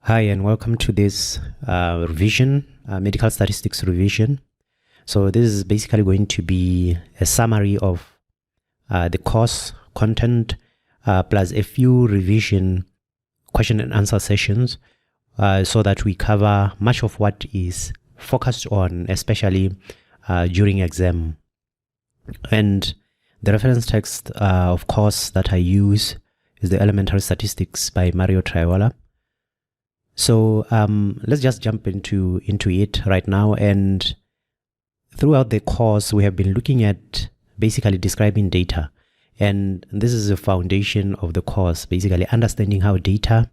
Hi, and welcome to this medical statistics revision. So this is basically going to be a summary of the course content plus a few revision question and answer sessions so that we cover much of what is focused on, especially during exam. And the reference text, of course, that I use is the Elementary Statistics by Mario Traiola. So let's just jump into it right now. And throughout the course, we have been looking at basically describing data. And this is the foundation of the course, basically understanding how data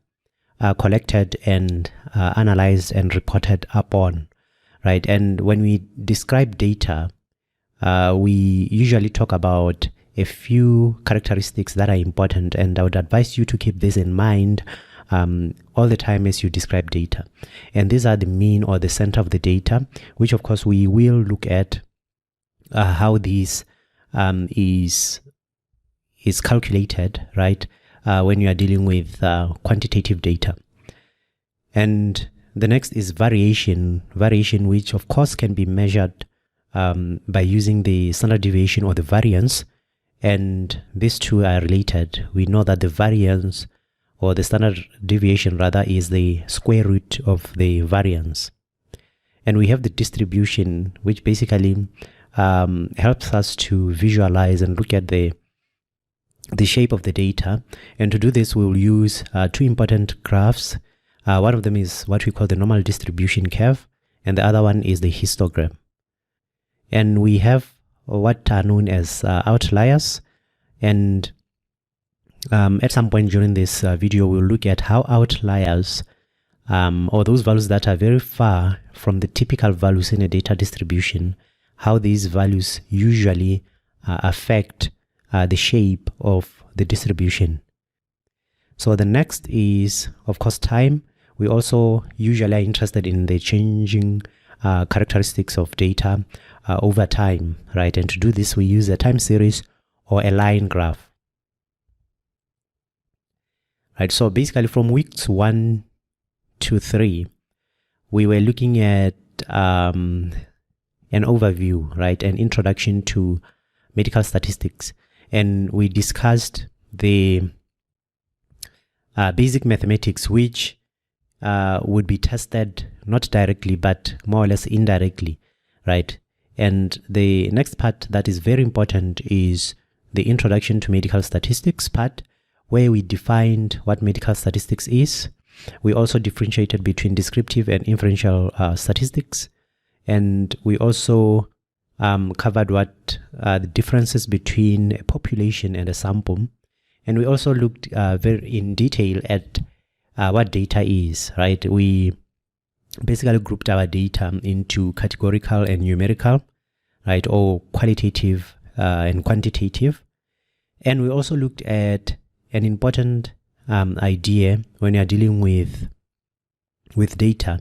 are collected and analyzed and reported upon, right? And when we describe data, we usually talk about a few characteristics that are important. And I would advise you to keep this in mind all the time as you describe data. And these are the mean or the center of the data, which of course we will look at how this is calculated, right, when you are dealing with quantitative data. And the next is variation, which of course can be measured by using the standard deviation or the variance. And these two are related. We know that the variance, or the standard deviation rather, is the square root of the variance. And we have the distribution, which basically helps us to visualize and look at the shape of the data. And to do this, we will use two important graphs. One of them is what we call the normal distribution curve, and the other one is the histogram. And we have what are known as outliers. And at some point during this video, we'll look at how outliers, or those values that are very far from the typical values in a data distribution, how these values usually affect the shape of the distribution. So the next is, of course, time. We also usually are interested in the changing characteristics of data over time, right? And to do this, we use a time series or a line graph. Right, so basically from weeks 1 to 3, we were looking at an overview, right, an introduction to medical statistics. And we discussed the basic mathematics, which would be tested not directly, but more or less indirectly, right? And the next part that is very important is the introduction to medical statistics part, where we defined what medical statistics is. We also differentiated between descriptive and inferential statistics. And we also covered what the differences between a population and a sample. And we also looked very in detail at what data is, right? We basically grouped our data into categorical and numerical, right, or qualitative and quantitative. And we also looked at an important idea when you're dealing with data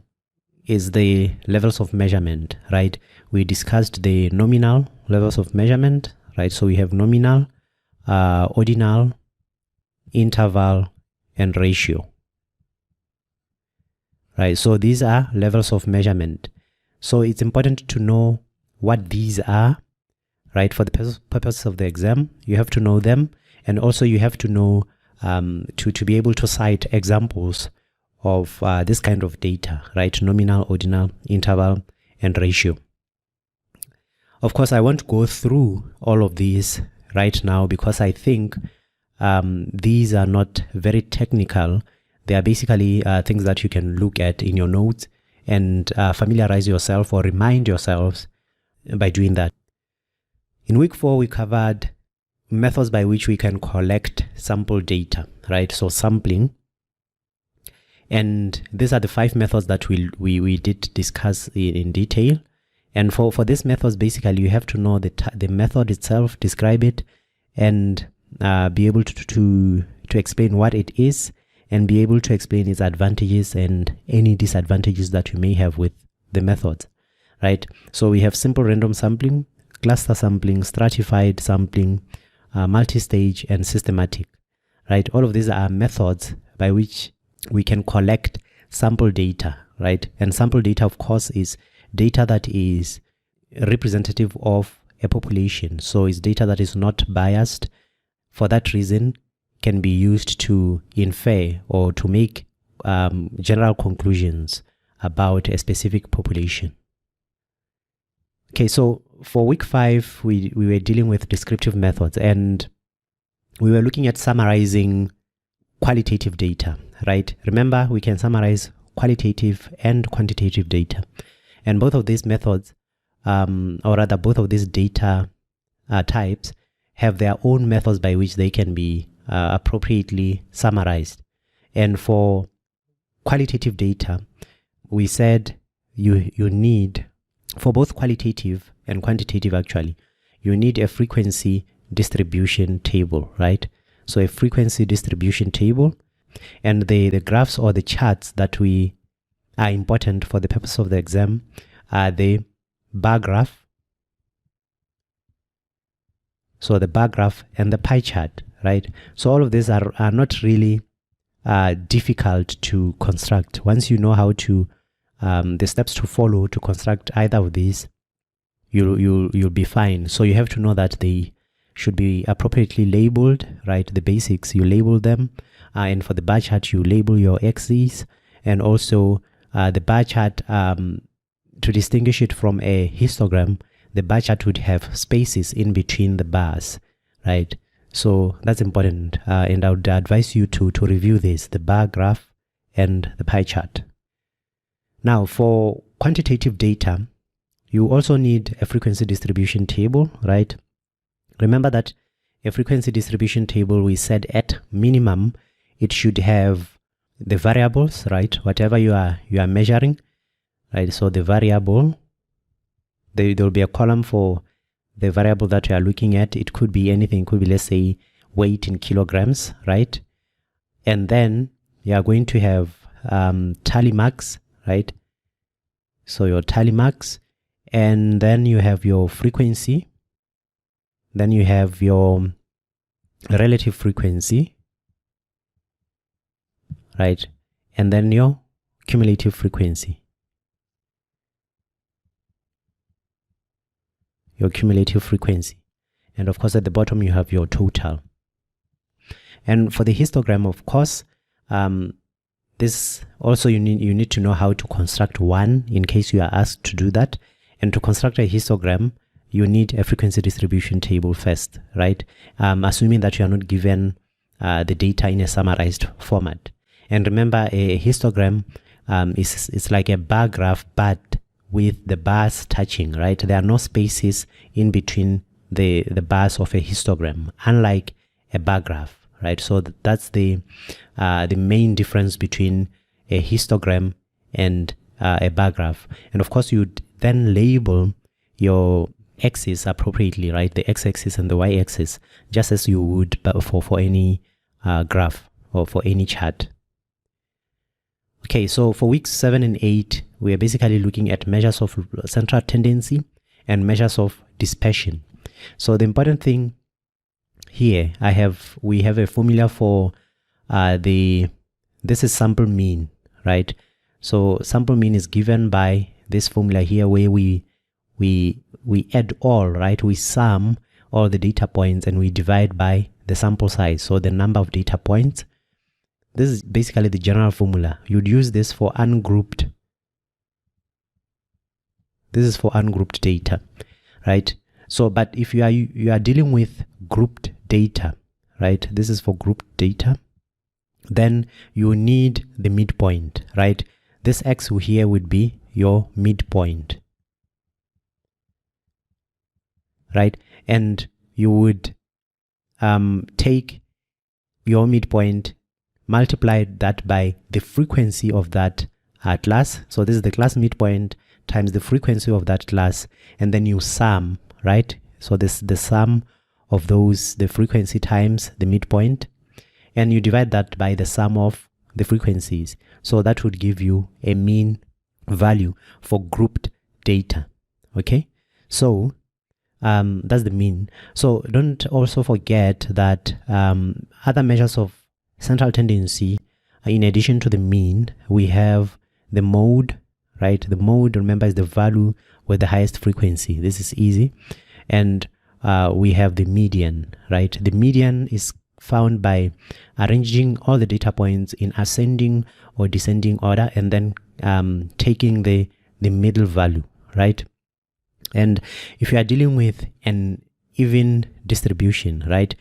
is the levels of measurement, right? We discussed the nominal levels of measurement, right? So we have nominal, ordinal, interval, and ratio, right? So these are levels of measurement. So it's important to know what these are, right? For the purpose of the exam, you have to know them. And also you have to know to be able to cite examples of this kind of data, right? Nominal, ordinal, interval, and ratio. Of course, I won't go through all of these right now because I think these are not very technical. They are basically things that you can look at in your notes and familiarize yourself or remind yourselves by doing that. In week 4, we covered methods by which we can collect sample data, right? So sampling. And these are the 5 methods that we did discuss in detail. And for these methods, basically, you have to know the method itself, describe it, and be able to explain what it is, and be able to explain its advantages and any disadvantages that you may have with the methods, right? So we have simple random sampling, cluster sampling, stratified sampling, multi-stage, and systematic, right? All of these are methods by which we can collect sample data, right? And sample data, of course, is data that is representative of a population. So it's data that is not biased. For that reason, can be used to infer or to make general conclusions about a specific population. Okay, so for week 5, we were dealing with descriptive methods, and we were looking at summarizing qualitative data, right? Remember, we can summarize qualitative and quantitative data. And both of these methods, or rather both of these data types, have their own methods by which they can be appropriately summarized. And for qualitative data, we said you need, for both qualitative and quantitative actually, you need a frequency distribution table, right? So a frequency distribution table, and the graphs or the charts that are important for the purpose of the exam are the bar graph, so the bar graph and the pie chart, right? So all of these are not really difficult to construct. Once you know how to the steps to follow to construct either of these, you'll be fine. So you have to know that they should be appropriately labeled, right? The basics, you label them, and for the bar chart, you label your axes, and also the bar chart, to distinguish it from a histogram, the bar chart would have spaces in between the bars, right? So that's important, and I would advise you to review this, the bar graph and the pie chart. Now, for quantitative data, you also need a frequency distribution table, right? Remember that a frequency distribution table, we said at minimum, it should have the variables, right? Whatever you are measuring, right? So the variable, there will be a column for the variable that you are looking at. It could be anything. It could be, let's say, weight in kilograms, right? And then you are going to have tally marks, right? So your tally marks, and then you have your frequency, then you have your relative frequency, right? And then your cumulative frequency. Your cumulative frequency. And of course, at the bottom, you have your total. And for the histogram, of course, this also you need to know how to construct one in case you are asked to do that. And to construct a histogram, you need a frequency distribution table first, right? Assuming that you are not given the data in a summarized format. And remember, a histogram is like a bar graph, but with the bars touching, right? There are no spaces in between the bars of a histogram, unlike a bar graph, right? So that's the main difference between a histogram and a bar graph. And of course, you then label your axis appropriately, right? The x-axis and the y-axis, just as you would for any graph or for any chart. Okay, so for weeks 7 and 8, we are basically looking at measures of central tendency and measures of dispersion. So the important thing here, we have a formula for this is sample mean, right? So sample mean is given by this formula here, where we add all, right? We sum all the data points and we divide by the sample size, so the number of data points. This is basically the general formula. You'd use this for ungrouped. This is for ungrouped data, right? So, but if you are dealing with grouped data, right? This is for grouped data. Then you need the midpoint, right? This X here would be your midpoint, right? And you would take your midpoint, multiply that by the frequency of that class. So this is the class midpoint times the frequency of that class, and then you sum, right? So this the sum of those, the frequency times the midpoint, and you divide that by the sum of the frequencies. So that would give you a mean value for grouped data. Okay, so that's the mean. So don't also forget that other measures of central tendency in addition to the mean, we have the mode, right? The mode, remember, is the value with the highest frequency. This is easy. And we have the median, right? The median is found by arranging all the data points in ascending or descending order, and then taking the middle value, right? And if you are dealing with an even distribution, right,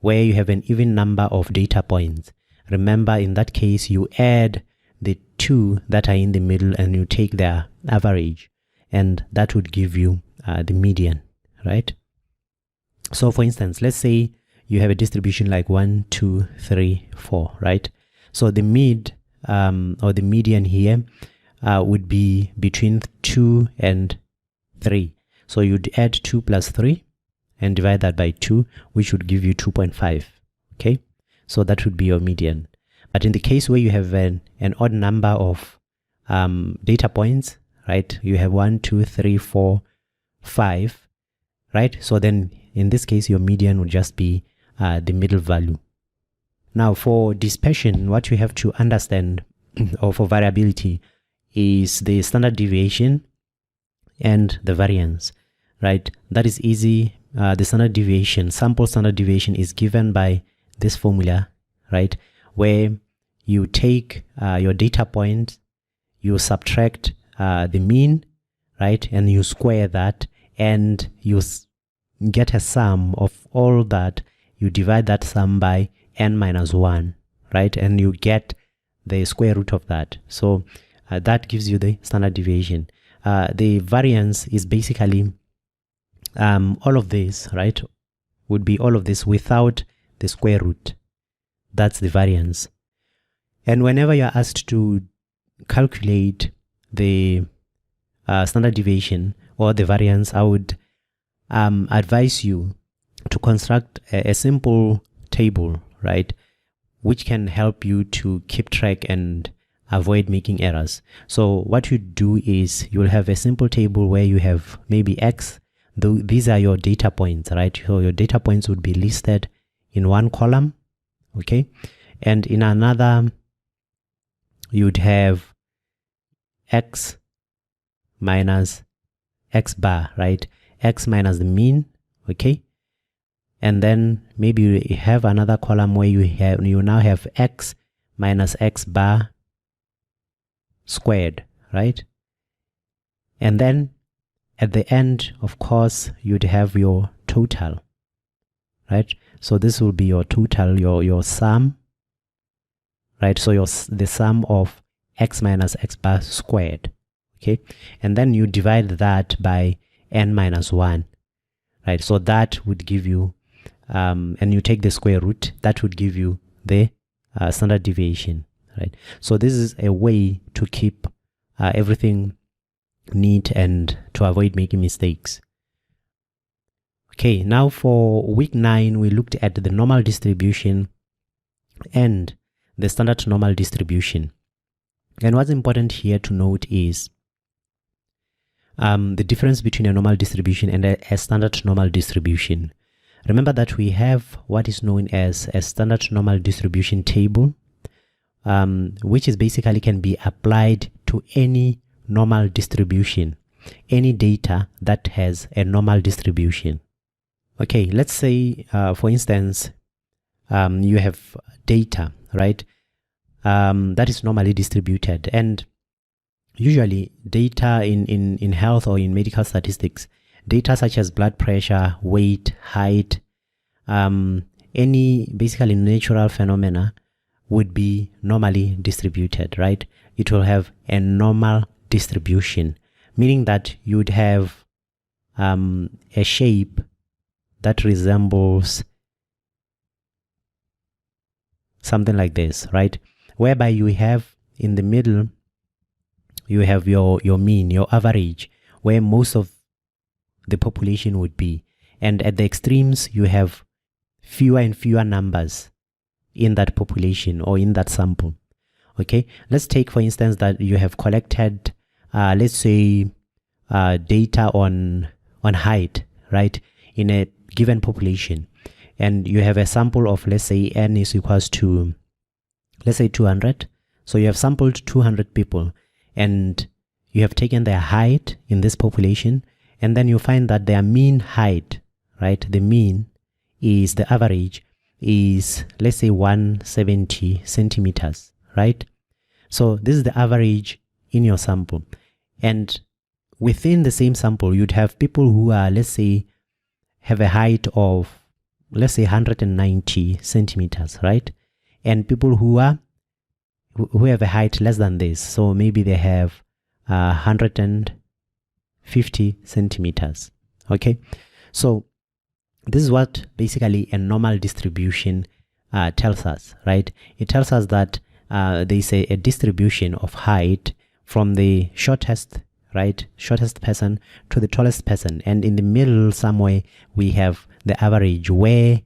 where you have an even number of data points, remember, in that case, you add the two that are in the middle and you take their average, and that would give you the median, right? So for instance, let's say you have a distribution like 1, 2, 3, 4, right? So the mid or the median here would be between 2 and 3. So you'd add 2 plus 3 and divide that by 2, which would give you 2.5. Okay, so that would be your median. But in the case where you have an odd number of data points, right, you have 1, 2, 3, 4, 5, right? So then in this case, your median would just be the middle value. Now for dispersion, what you have to understand, or for variability, is the standard deviation and the variance, right? That is easy. The standard deviation, sample standard deviation, is given by this formula, right, where you take your data point, you subtract the mean, right, and you square that, and you get a sum of all that. You divide that sum by n minus 1, right, and you get the square root of that. So that gives you the standard deviation. The variance is basically all of this, right, would be all of this without the square root. That's the variance. And whenever you're asked to calculate the standard deviation or the variance, I would advise you to construct a simple table, right, which can help you to keep track and avoid making errors. So what you do is you'll have a simple table where you have maybe X. These are your data points, right? So your data points would be listed in one column, okay? And in another, you'd have X minus X bar, right? X minus the mean, okay? And then maybe you have another column where you now have X minus X bar squared, right? And then at the end, of course, you'd have your total, right? So this will be your total, your sum, right? So the sum of X minus X bar squared, okay? And then you divide that by n minus 1, right? So that would give you, and you take the square root, that would give you the standard deviation, right? So this is a way to keep everything neat and to avoid making mistakes. Okay, now for week 9, we looked at the normal distribution and the standard normal distribution. And what's important here to note is the difference between a normal distribution and a standard normal distribution. Remember that we have what is known as a standard normal distribution table, which is basically can be applied to any normal distribution, any data that has a normal distribution. Okay, let's say, for instance, you have data, right, that is normally distributed. And usually data in health or in medical statistics, data such as blood pressure, weight, height, any basically natural phenomena would be normally distributed, right? It will have a normal distribution, meaning that you would have a shape that resembles something like this, right? Whereby you have in the middle, you have your mean, your average, where most of the population would be. And at the extremes, you have fewer and fewer numbers in that population or in that sample. Okay, let's take, for instance, that you have collected, let's say, data on height, right, in a given population. And you have a sample of, let's say, n is equals to, let's say, 200. So you have sampled 200 people and you have taken their height in this population, and then you find that their mean height, right? The mean is the average is, let's say, 170 centimeters, right? So this is the average in your sample. And within the same sample, you'd have people who are, let's say, have a height of, let's say, 190 centimeters, right? And people who have a height less than this. So maybe they have 150 centimeters, okay? So this is what basically a normal distribution tells us, right? It tells us that they say a distribution of height from the shortest person to the tallest person, and in the middle somewhere we have the average, where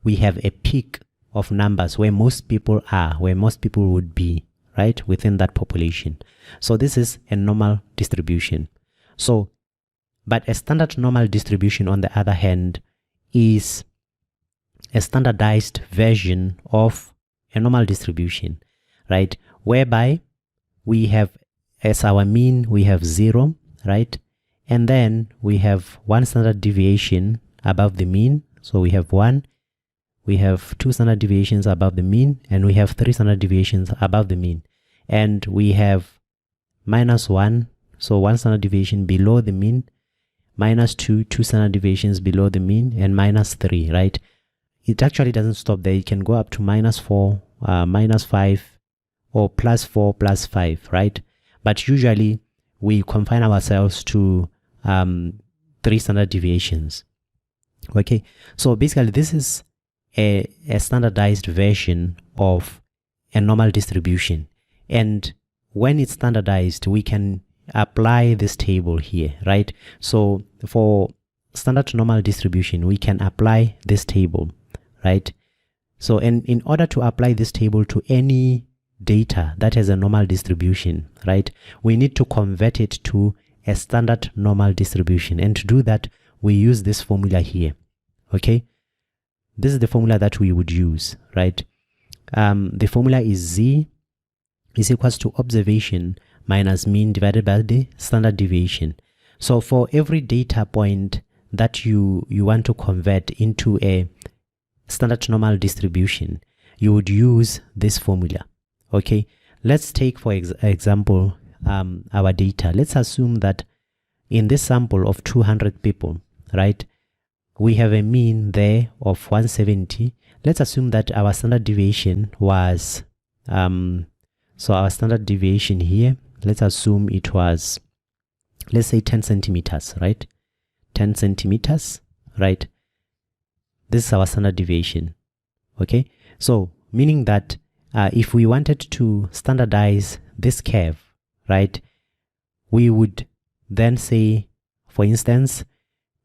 we have a peak of numbers where most people are, where most people would be, right, within that population. So this is a normal distribution. So, but a standard normal distribution, on the other hand, is a standardized version of a normal distribution, right, whereby we have, as our mean, we have 0, right? And then we have one standard deviation above the mean. So we have 1, we have 2 standard deviations above the mean, and we have 3 standard deviations above the mean. And we have -1, so 1 standard deviation below the mean, -2, 2 standard deviations below the mean, and -3, right? It actually doesn't stop there. It can go up to -4, -5, or +4, +5, right? But usually we confine ourselves to 3 standard deviations. Okay, so basically this is a standardized version of a normal distribution. And when it's standardized, we can apply this table here, right? So for standard normal distribution, we can apply this table, right? So in order to apply this table to any data that has a normal distribution, right, we need to convert it to a standard normal distribution. And to do that, we use this formula here, okay? This is the formula that we would use, right? The formula is Z is equals to observation minus mean divided by the standard deviation. So for every data point that you want to convert into a standard normal distribution, you would use this formula. Okay, let's take for example our data. Let's assume that in this sample of 200 people, right, we have a mean there of 170. Let's assume that our standard deviation was so our standard deviation here, let's assume it was, let's say, 10 centimeters, right? 10 centimeters, right? This is our standard deviation, okay? So meaning that if we wanted to standardize this curve, right, we would then say, for instance,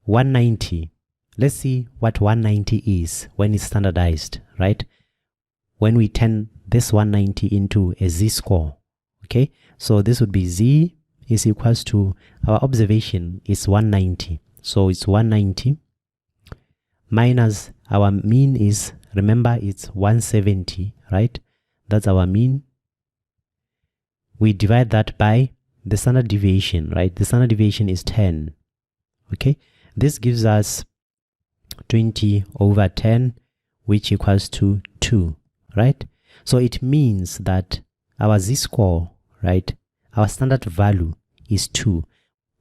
190. Let's see what 190 is when it's standardized, right? When we turn this 190 into a z-score, okay? So this would be Z is equals to, our observation is 190. So it's 190 minus our mean is, remember, it's 170, right? That's our mean. We divide that by the standard deviation, right? The standard deviation is 10, okay? This gives us 20 over 10, which equals to 2, right? So it means that our z-score, right, our standard value is 2,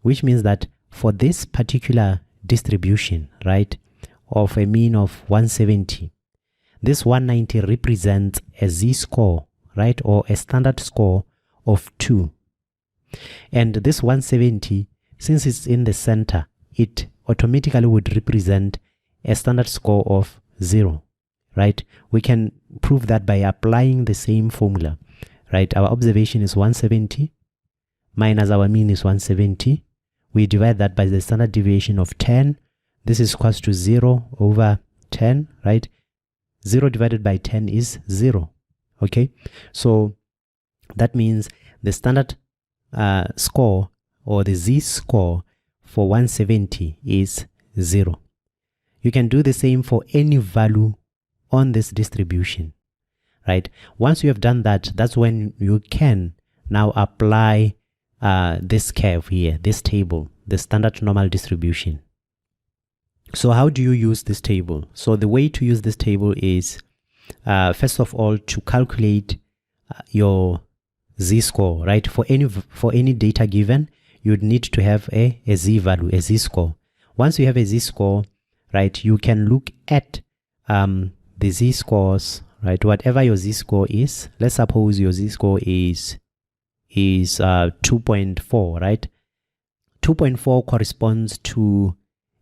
which means that for this particular distribution, right, of a mean of 170, this 190 represents a z-score, right, or a standard score of 2. And this 170, since it's in the center, it automatically would represent a standard score of 0, right? We can prove that by applying the same formula, right? Our observation is 170 minus our mean is 170. We divide that by the standard deviation of 10. This is equals to 0 over 10, right? 0 divided by 10 is 0, okay? So that means the standard score, or the z-score for 170 is 0. You can do the same for any value on this distribution, right? Once you have done that, that's when you can now apply this curve here, this table, the standard normal distribution. So how do you use this table? So the way to use this table is, first of all, to calculate your z-score, right? For any data given, you'd need to have a z-value, a z-score. Once you have a z-score, right, you can look at the z-scores, right? Whatever your z-score is, let's suppose your z-score is 2.4, right? 2.4 corresponds to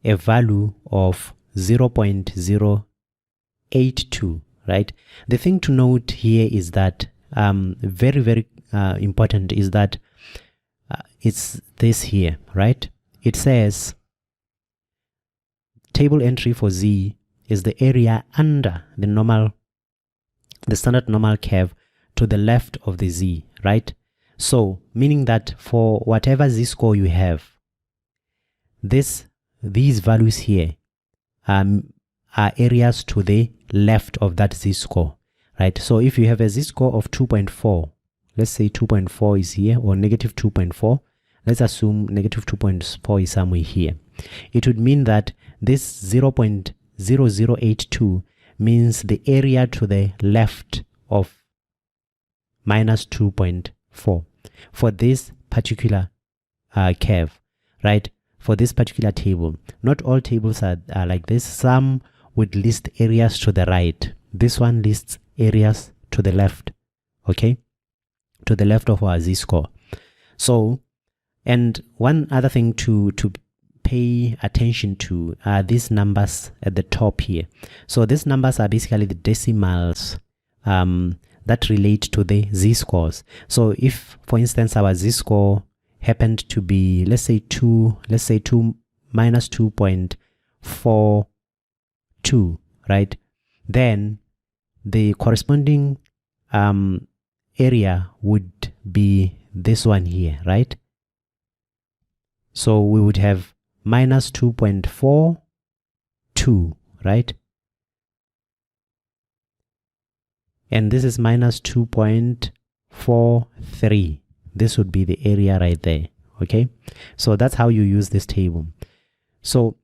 a value of 0.082, right? The thing to note here is that very, very important is that it's this here, right? It says table entry for z is the area under the standard normal curve to the left of the z, right? So meaning that for whatever z-score you have, these values here are areas to the left of that z-score, right? So if you have a z-score of 2.4, let's say 2.4 is here, or negative 2.4, let's assume negative 2.4 is somewhere here. It would mean that this 0.0082 means the area to the left of minus 2.4 for this particular curve, right? For this particular table. Not all tables are like this. Some would list areas to the right. This one lists areas to the left, okay? To the left of our z-score. So, and one other thing to pay attention to are these numbers at the top here. So these numbers are basically the decimals that relate to the z-scores. So if, for instance, our z-score happened to be, let's say 2 minus 2.42, right? Then the corresponding area would be this one here, right? So we would have minus 2.42, right? And this is minus 2.43. This would be the area right there, okay? So that's how you use this table. So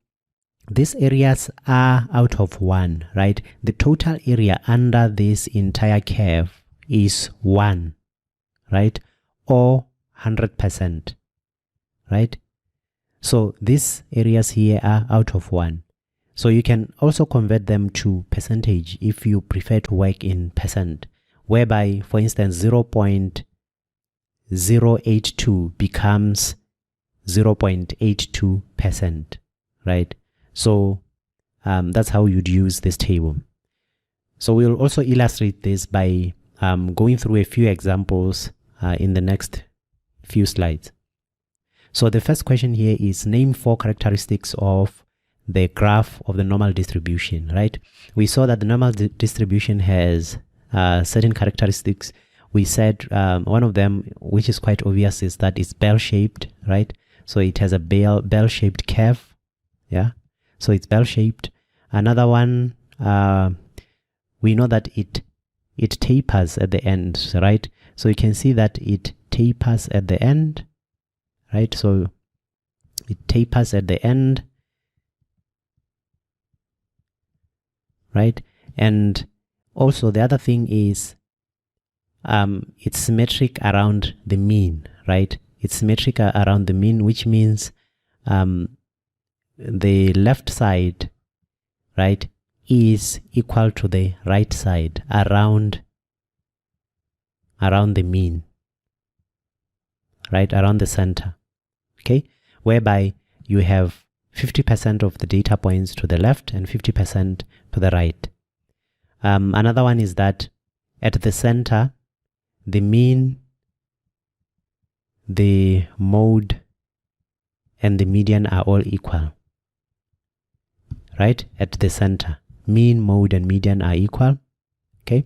these areas are out of 1, right? The total area under this entire curve is 1, right? Or 100%, right? So these areas here are out of 1. So you can also convert them to percentage if you prefer to work in percent, whereby, for instance, 0.082 becomes 0.82%, right? So that's how you'd use this table. So we'll also illustrate this by going through a few examples in the next few slides. So the first question here is name 4 characteristics of the graph of the normal distribution, right? We saw that the normal distribution has certain characteristics. We said one of them, which is quite obvious, is that it's bell-shaped, right? So it has a bell-shaped curve, yeah? So it's bell-shaped. Another one, we know that it tapers at the end, right? So you can see that it tapers at the end, right? So it tapers at the end, right? And also the other thing is it's symmetric around the mean, right? It's symmetric around the mean, which means the left side, right, is equal to the right side around the mean, right, around the center, okay? Whereby you have 50% of the data points to the left and 50% to the right. Another one is that at the center, the mean, the mode, and the median are all equal, right? At the center, mean, mode, and median are equal, okay?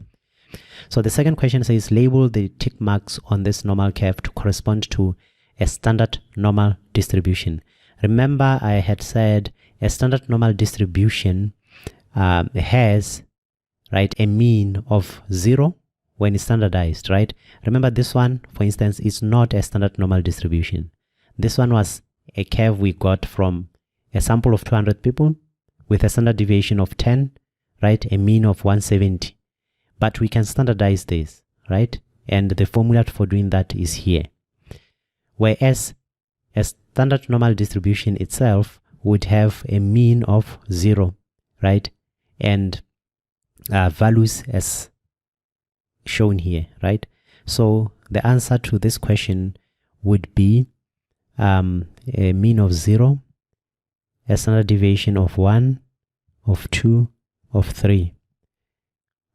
So the second question says, label the tick marks on this normal curve to correspond to a standard normal distribution. Remember, I had said a standard normal distribution has, right, a mean of 0 when it's standardized, right? Remember this one, for instance, is not a standard normal distribution. This one was a curve we got from a sample of 200 people with a standard deviation of 10, right? A mean of 170. But we can standardize this, right? And the formula for doing that is here. Whereas a standard normal distribution itself would have a mean of 0, right? And values as shown here, right? So the answer to this question would be a mean of 0, a standard deviation of 1, of 2, of 3.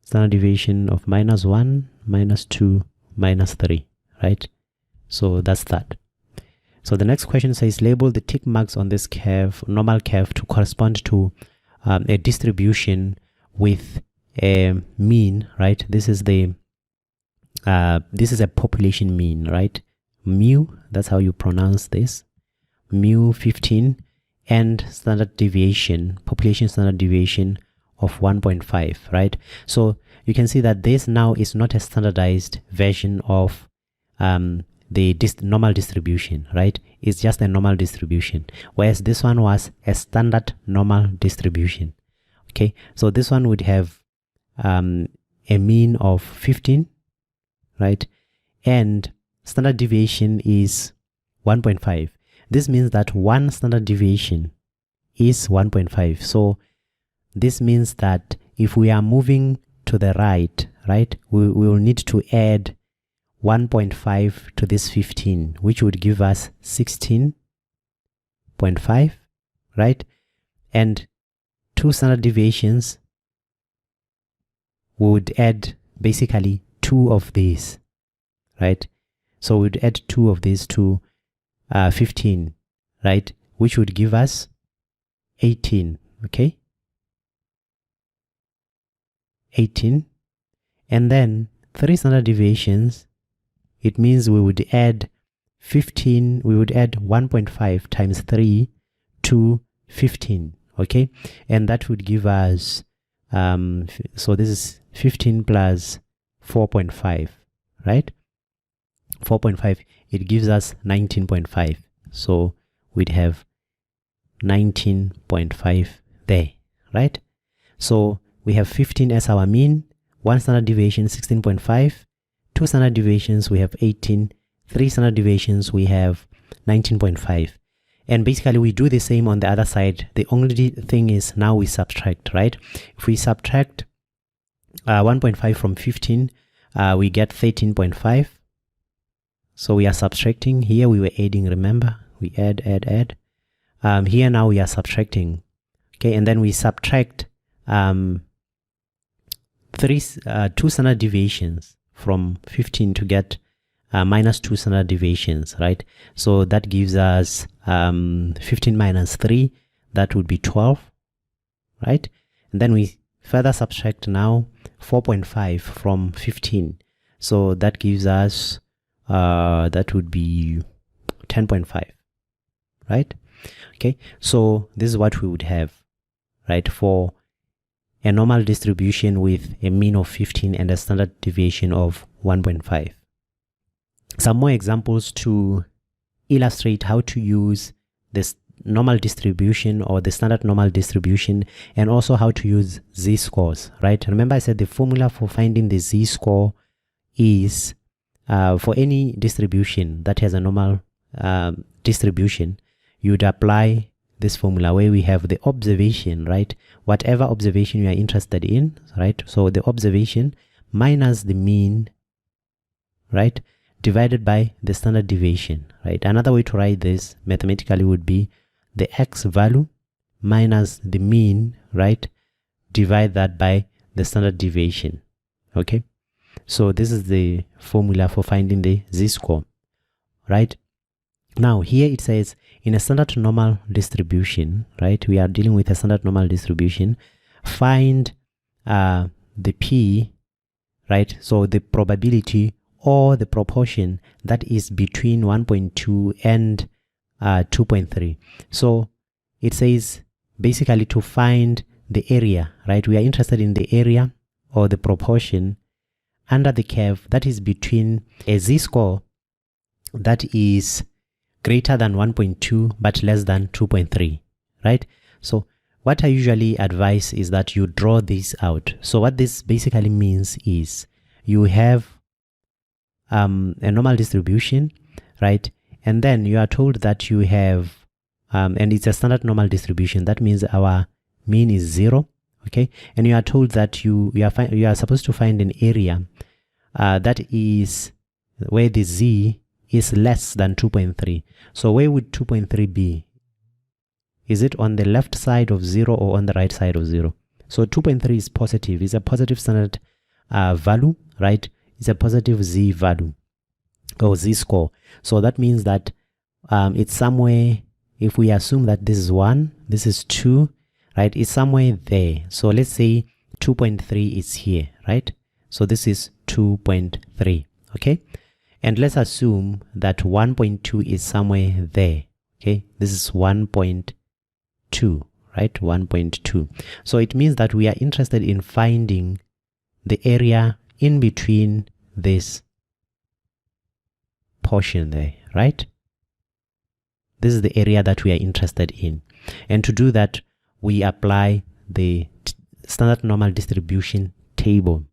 Standard deviation of -1, -2, -3, right? So that's that. So the next question says, label the tick marks on this curve, normal curve, to correspond to a distribution with a mean, right? This is a population mean, right? Mu, that's how you pronounce this. Mu 15 and standard deviation, population standard deviation of 1.5, right? So you can see that this now is not a standardized version of the normal distribution, right? It's just a normal distribution, whereas this one was a standard normal distribution. Okay, so this one would have a mean of 15, right? And standard deviation is 1.5. This means that one standard deviation is 1.5. So this means that if we are moving to the right, we will need to add 1.5 to this 15, which would give us 16.5, right? And 2 standard deviations would add basically 2 of these, right? So we'd add 2 of these to 15, right? Which would give us 18, okay? 18. And then 3 standard deviations, it means we would add 15, we would add 1.5 times 3 to 15, okay? And that would give us, so this is 15 plus 4.5, right? 4.5, it gives us 19.5. So we'd have 19.5 there, right? So we have 15 as our mean, 1 standard deviation 16.5, 2 standard deviations we have 18, 3 standard deviations we have 19.5. And basically we do the same on the other side. The only thing is now we subtract, right? If we subtract 1.5 from 15, we get 13.5. So we are subtracting. Here we were adding, remember? We add. Here now we are subtracting. Okay, and then we subtract 2 standard deviations from 15 to get minus 2 standard deviations, right? So that gives us 15 minus 3, that would be 12, right? And then we further subtract now 4.5 from 15. So that gives us, that would be 10.5, right? Okay, so this is what we would have, right, for a normal distribution with a mean of 15 and a standard deviation of 1.5. Some more examples to illustrate how to use this normal distribution or the standard normal distribution, and also how to use z-scores, right? Remember I said the formula for finding the z-score is for any distribution that has a normal distribution, you'd apply this formula where we have the observation, right? Whatever observation you are interested in, right? So the observation minus the mean, right, divided by the standard deviation, right? Another way to write this mathematically would be the x value minus the mean, right, divide that by the standard deviation, okay? So this is the formula for finding the z-score, right? Now here it says in a standard normal distribution, right? We are dealing with a standard normal distribution. Find the p, right? So the probability or the proportion that is between 1.2 and 2.3. So it says basically to find the area, right? We are interested in the area or the proportion under the curve that is between a z-score that is greater than 1.2 but less than 2.3, right? So what I usually advise is that you draw this out. So what this basically means is you have a normal distribution, right? And then you are told that you have, and it's a standard normal distribution. That means our mean is 0, okay? And you are told that you are supposed to find an area that is where the z is less than 2.3. So where would 2.3 be? Is it on the left side of 0 or on the right side of 0? So 2.3 is positive. It's a positive standard value, right? It's a positive z value or z score. So that means that it's somewhere, if we assume that this is 1, this is 2, right? It's somewhere there. So let's say 2.3 is here, right? So this is 2.3, okay? And let's assume that 1.2 is somewhere there, okay? This is 1.2, right? 1.2. So it means that we are interested in finding the area in between this portion there, right? This is the area that we are interested in. And to do that, we apply the standard normal distribution table,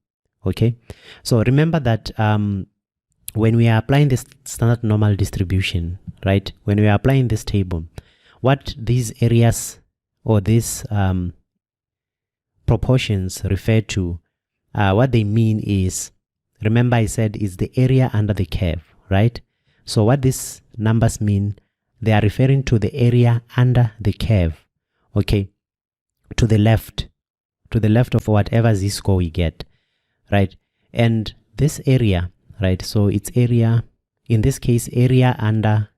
okay? So remember that when we are applying this standard normal distribution, right? When we are applying this table, what these areas or these proportions refer to, what they mean is, remember I said is the area under the curve, right? So what these numbers mean, they are referring to the area under the curve, okay? To the left of whatever z-score we get, right? And this area, right? So it's area, in this case, area under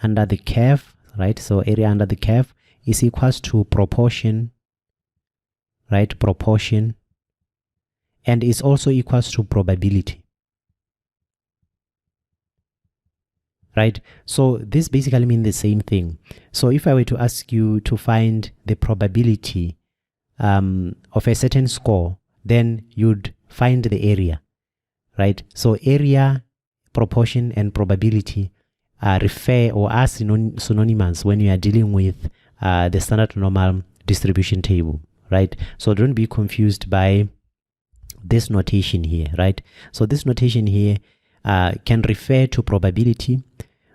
the curve, right? So area under the curve is equals to proportion, right? Proportion, and is also equals to probability, right? So this basically means the same thing. So if I were to ask you to find the probability of a certain score, then you'd find the area, right? So area, proportion, and probability refer or are synonymous when you are dealing with the standard normal distribution table, right? So don't be confused by this notation here, right? So this notation here can refer to probability,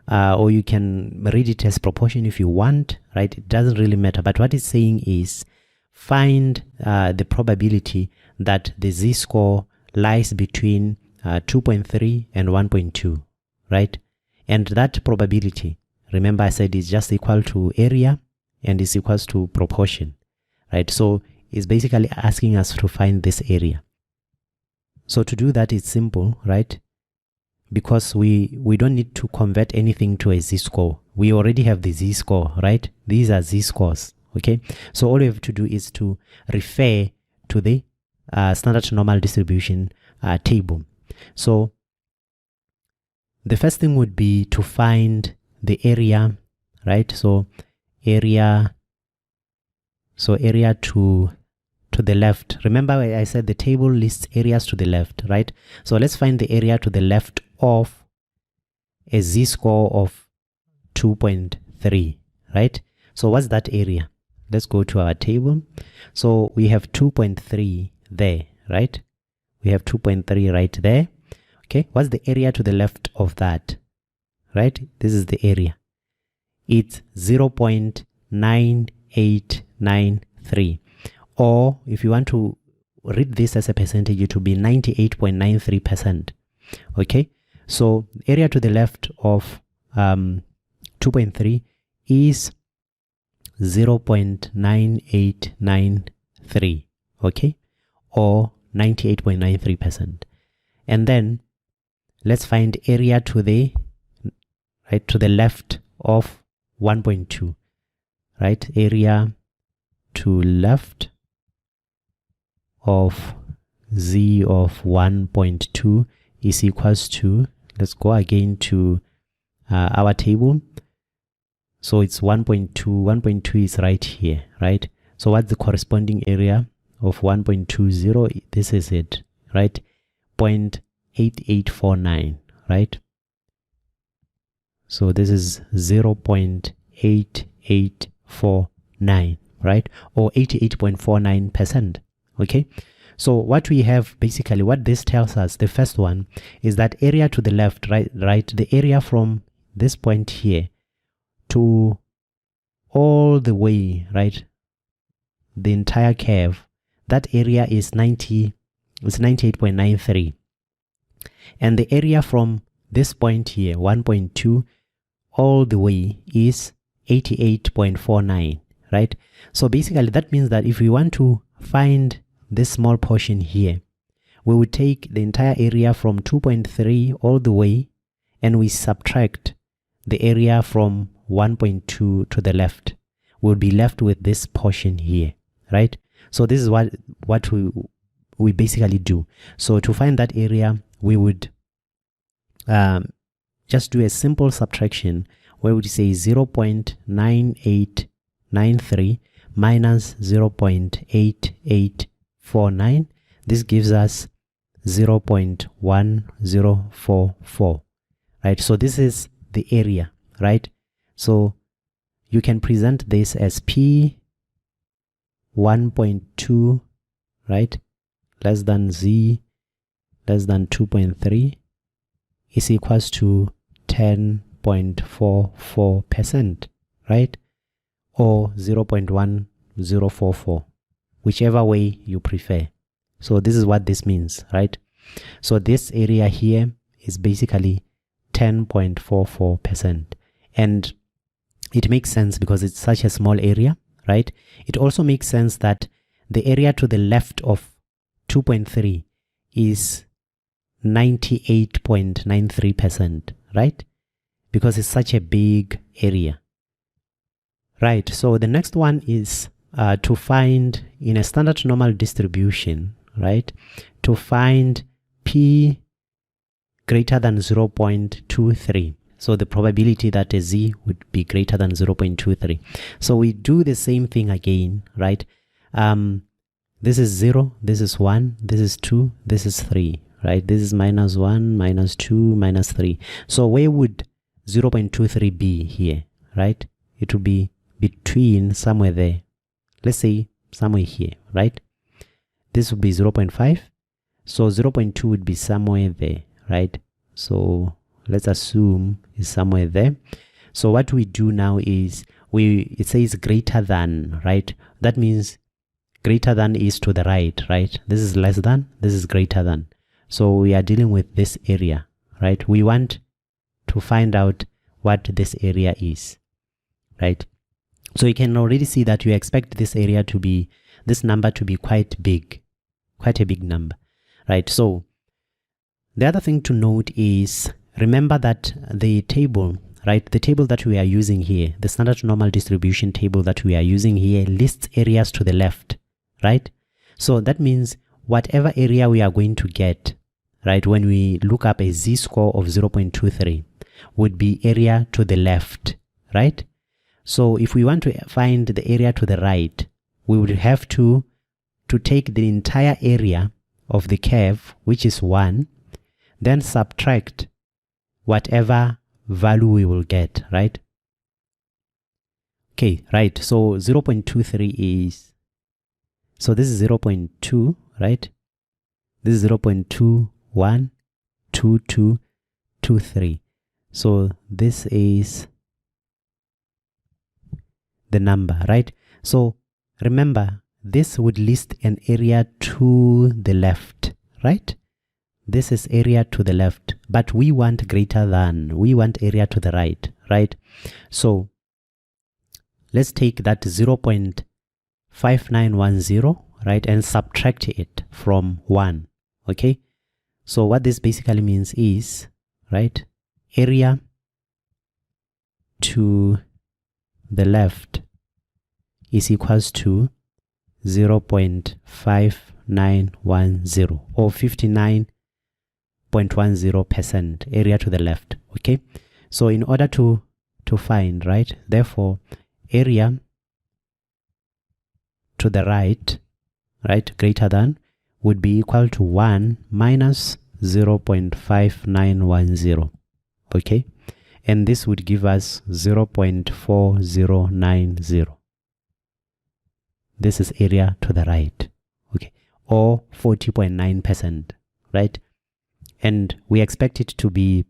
or you can read it as proportion if you want, right? It doesn't really matter. But what it's saying is find the probability that the z-score lies between 2.3 and 1.2, right? And that probability, remember I said, is just equal to area and is equals to proportion, right? So it's basically asking us to find this area. So to do that, it's simple, right? Because we don't need to convert anything to a z-score. We already have the z-score, right? These are z-scores, okay? So all we have to do is to refer to the standard normal distribution table. So the first thing would be to find the area, right? So area to the left. Remember I said the table lists areas to the left, right? So let's find the area to the left of a z-score of 2.3, right? So what's that area? Let's go to our table. So we have 2.3 there, right? We have 2.3 right there. Okay, what's the area to the left of that, right? This is the area. It's 0.9893. Or if you want to read this as a percentage, it will be 98.93%. Okay, so area to the left of 2.3 is 0.9893, okay, or 98.93%. And then let's find area to the left of 1.2, right? Area to left of z of 1.2 is equals to, let's go again to our table. So it's 1.2. 1.2 is right here, right? So what's the corresponding area of 1.20? This is it, right? 0.8849, right? So this is 0.8849, right? Or 88.49%, okay? So what we have, basically what this tells us, the first one is that area to the left, right, the area from this point here to all the way, right, the entire curve, that area is 98.93. And the area from this point here, 1.2, all the way is 88.49, right? So basically that means that if we want to find this small portion here, we would take the entire area from 2.3 all the way, and we subtract the area from 1.2 to the left. We'll be left with this portion here, right? So this is what we basically do. So to find that area, we would just do a simple subtraction where we would say 0.9893 minus 0.8849. This gives us 0.1044, right? So this is the area, right? So you can present this as P 1.2, right, less than Z less than 2.3 is equals to 10.44%, right? Or 0.1044, whichever way you prefer. So this is what this means, right? So this area here is basically 10.44%. And it makes sense because it's such a small area, right? It also makes sense that the area to the left of 2.3 is 98.93%, right? Because it's such a big area. Right, so the next one is to find, in a standard normal distribution, right, to find P greater than 0.23. So the probability that a Z would be greater than 0.23. So we do the same thing again, right? This is 0, this is 1, this is 2, this is 3, right? This is minus 1, minus 2, minus 3. So where would 0.23 be here, right? It would be between somewhere there. Let's say somewhere here, right? This would be 0.5. So 0.2 would be somewhere there, right? So let's assume it's somewhere there. So what we do now is it says greater than, right? That means greater than is to the right, right? This is less than, this is greater than. So we are dealing with this area, right? We want to find out what this area is, right? So you can already see that you expect this area to be, this number to be quite big, quite a big number, right? So the other thing to note is, remember that the table, right, the table that we are using here, the standard normal distribution table that we are using here lists areas to the left, right? So that means whatever area we are going to get, right, when we look up a Z-score of 0.23 would be area to the left, right? So if we want to find the area to the right, we would have to take the entire area of the curve, which is 1, then subtract whatever value we will get, right? Okay, right. So 0.23 is, so this is 0.2, right? This is 0.212223. So this is the number, right? So remember, this would list an area to the left, right? This is area to the left, but we want greater than, we want area to the right, right? So let's take that 0.5910, right, and subtract it from 1, okay? So what this basically means is, right, area to the left is equals to 0.5910 or 59.10% area to the left, okay? So in order to find, right, therefore area to the right, right, greater than would be equal to 1 minus 0.5910. Okay, and this would give us 0.4090. This is area to the right, okay, or 40.9%, right? And we expect it to be,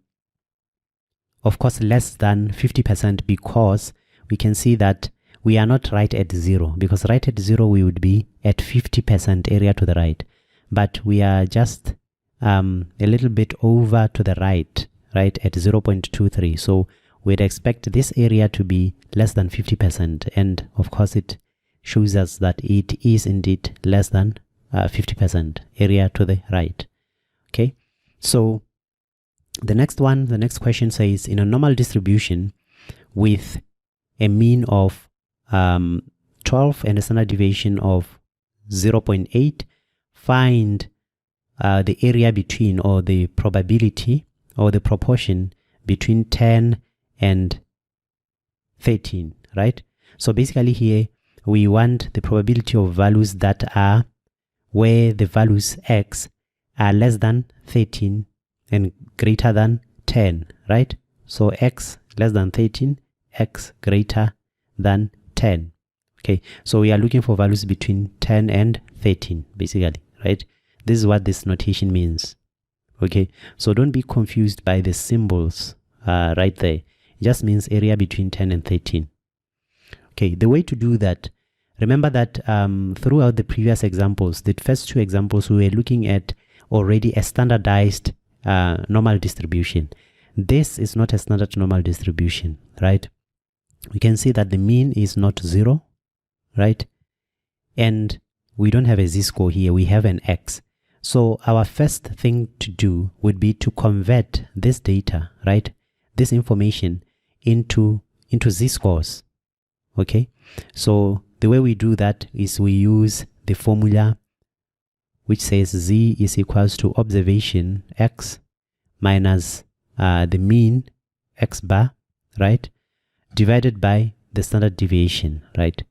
of course, less than 50%, because we can see that we are not right at 0, because right at 0 we would be at 50% area to the right, but we are just a little bit over to the right, right, at 0.23. So we'd expect this area to be less than 50%, and of course it shows us that it is indeed less than 50% area to the right. Okay, so the next question says, in a normal distribution with a mean of 12 and a standard deviation of 0.8, find the area between, or the probability or the proportion between 10 and 13, right? So basically here we want the probability of values that are where the values x are less than 13 and greater than 10, right? So x less than 13, x greater than 10. Okay, so we are looking for values between 10 and 13, basically, right? This is what this notation means. Okay, so don't be confused by the symbols right there. It just means area between 10 and 13. Okay, the way to do that, remember that throughout the previous examples, the first two examples, we were looking at already a standardized normal distribution. This is not a standard normal distribution, right? We can see that the mean is not 0, right? And we don't have a z-score here, we have an x. So our first thing to do would be to convert this data, right, this information into z-scores. Okay, so the way we do that is we use the formula which says z is equals to observation x minus the mean x bar, right, divided by the standard deviation, right,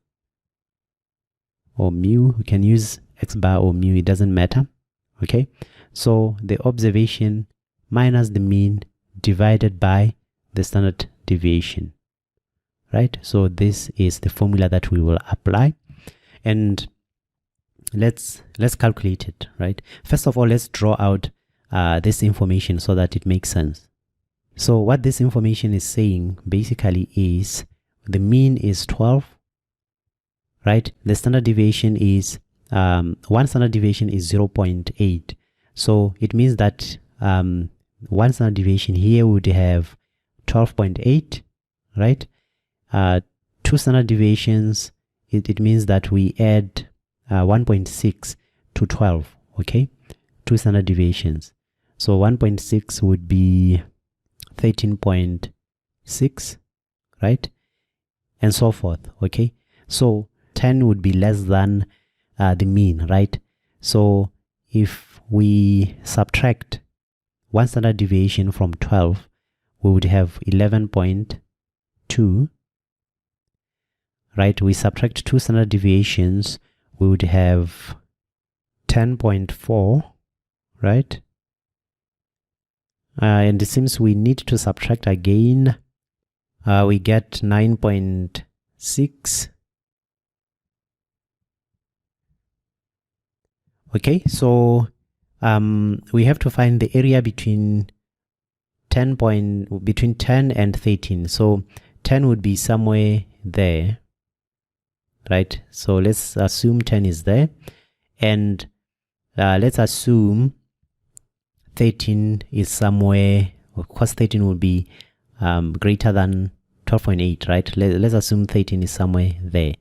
or mu. We can use x bar or mu, it doesn't matter. Okay, so the observation minus the mean divided by the standard deviation, right? So this is the formula that we will apply, and let's calculate it, right? First of all, let's draw out this information so that it makes sense. So what this information is saying basically is the mean is 12, right? The standard deviation is one standard deviation is 0.8. So it means that one standard deviation here would have 12.8, right? Two standard deviations, it means that we add 1.6 to 12, okay? Two standard deviations. So 1.6 would be 13.6, right? And so forth, okay? So 10 would be less than the mean, right? So if we subtract one standard deviation from 12, we would have 11.2, right? We subtract two standard deviations, we would have 10.4, right? And it seems we need to subtract again. We get 9.6. Okay, so we have to find the area between 10 and 13. So 10 would be somewhere there, right? So let's assume 10 is there, and let's assume 13 is somewhere. Of course, 13 would be greater than 12.8, right? Let's assume 13 is somewhere there,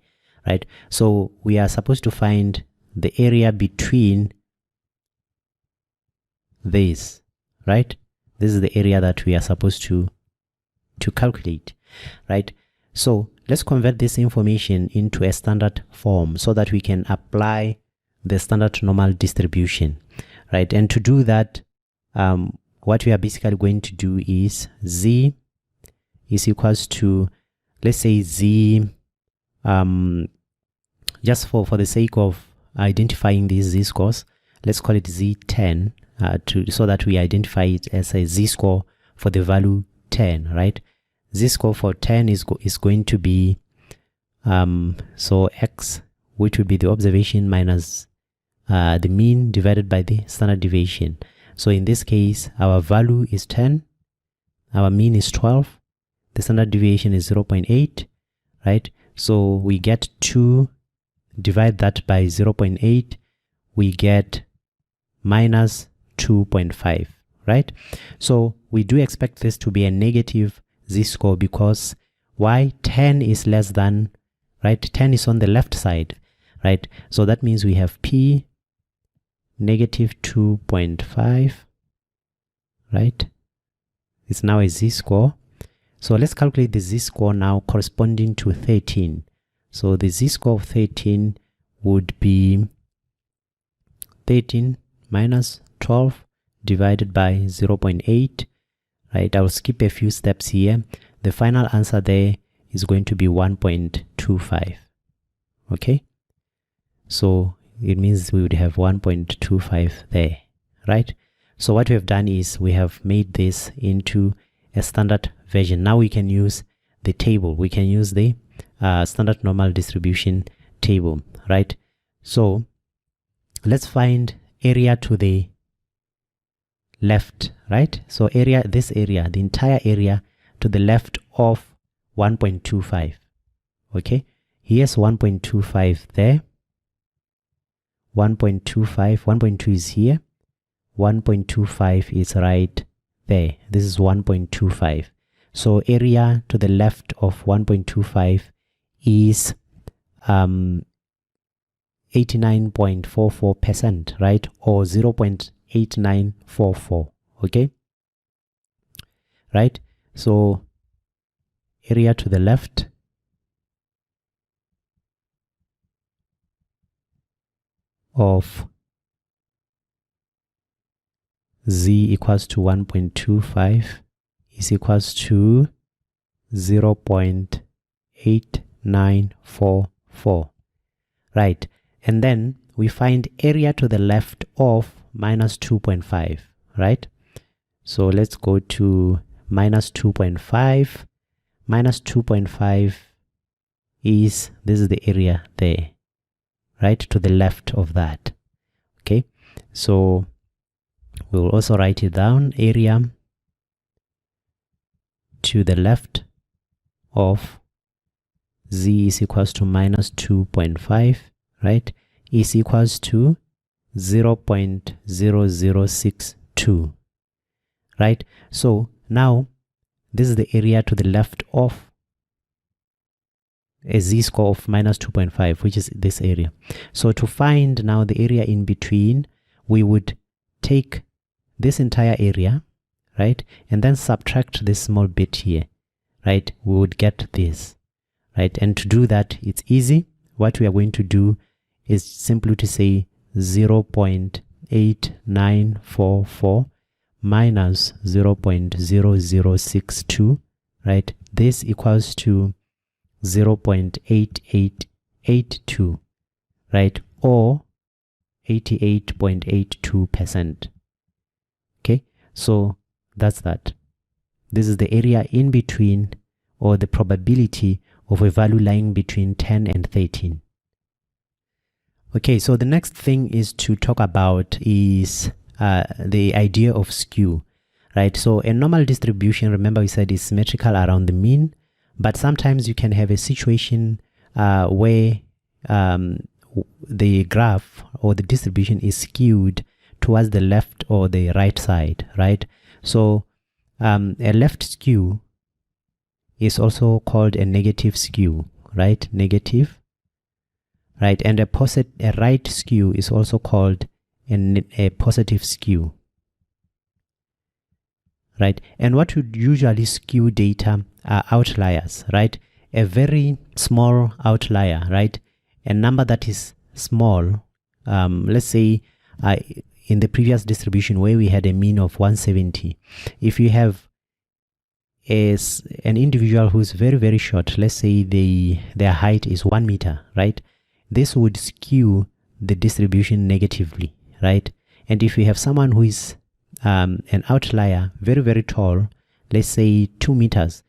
right? So we are supposed to find the area between this, right? This is the area that we are supposed to calculate, right? So let's convert this information into a standard form so that we can apply the standard normal distribution, right? And to do that, what we are basically going to do is z is equals to, let's say z, just for the sake of identifying these z-scores, let's call it z10, so that we identify it as a z-score for the value 10, right? Z-score for 10 is going to be so x, which would be the observation minus the mean divided by the standard deviation. So in this case, our value is 10, our mean is 12, the standard deviation is 0.8, right? So we get 2, divide that by 0.8, we get minus 2.5, right? So we do expect this to be a negative z-score because why? 10 is less than, right? 10 is on the left side, right? So that means we have p negative 2.5, right? It's now a z-score. So let's calculate the z-score now corresponding to 13. So the z-score of 13 would be 13 minus 12 divided by 0.8, right? I'll skip a few steps here. The final answer there is going to be 1.25, okay? So it means we would have 1.25 there, right? So what we have done is we have made this into a standard version. Now we can use the table. We can use the standard normal distribution table, right? So let's find area to the left, right? So area, this area, the entire area to the left of 1.25, okay? Here's 1.25 there. 1.25, 1.2 is here. 1.25 is right there. This is 1.25. So area to the left of 1.25 is 89.44%, right? Or 0.8944, okay? Right? So area to the left of z equals to 1.25 is equals to 0.8944, right? And then we find area to the left of minus 2.5, right? So let's go to minus 2.5. Minus 2.5 is, this is the area there, right? To the left of that, okay? So we will also write it down. Area to the left of z is equals to minus 2.5, right? Is equals to 0.0062, right? So now this is the area to the left of a z-score of minus 2.5, which is this area. So to find now the area in between, we would take this entire area, right? And then subtract this small bit here, right? We would get this, right? And to do that, it's easy. What we are going to do is simply to say 0.8944 minus 0.0062, right? This equals to 0.8882, right? Or 88.82%. Okay, so that's that. This is the area in between, or the probability of a value lying between 10 and 13. Okay, so the next thing is to talk about is the idea of skew, right? So a normal distribution, remember we said is symmetrical around the mean, but sometimes you can have a situation where the graph or the distribution is skewed towards the left or the right side, right? So a left skew is also called a negative skew, right? Negative, right? And a right skew is also called a positive skew, right? And what would usually skew data are outliers, right? A very small outlier, right? A number that is small, let's say in the previous distribution where we had a mean of 170, if you have an individual who's very, very short, let's say their height is 1 meter, right? This would skew the distribution negatively, right? And if you have someone who is an outlier, very, very tall, let's say 2 meters,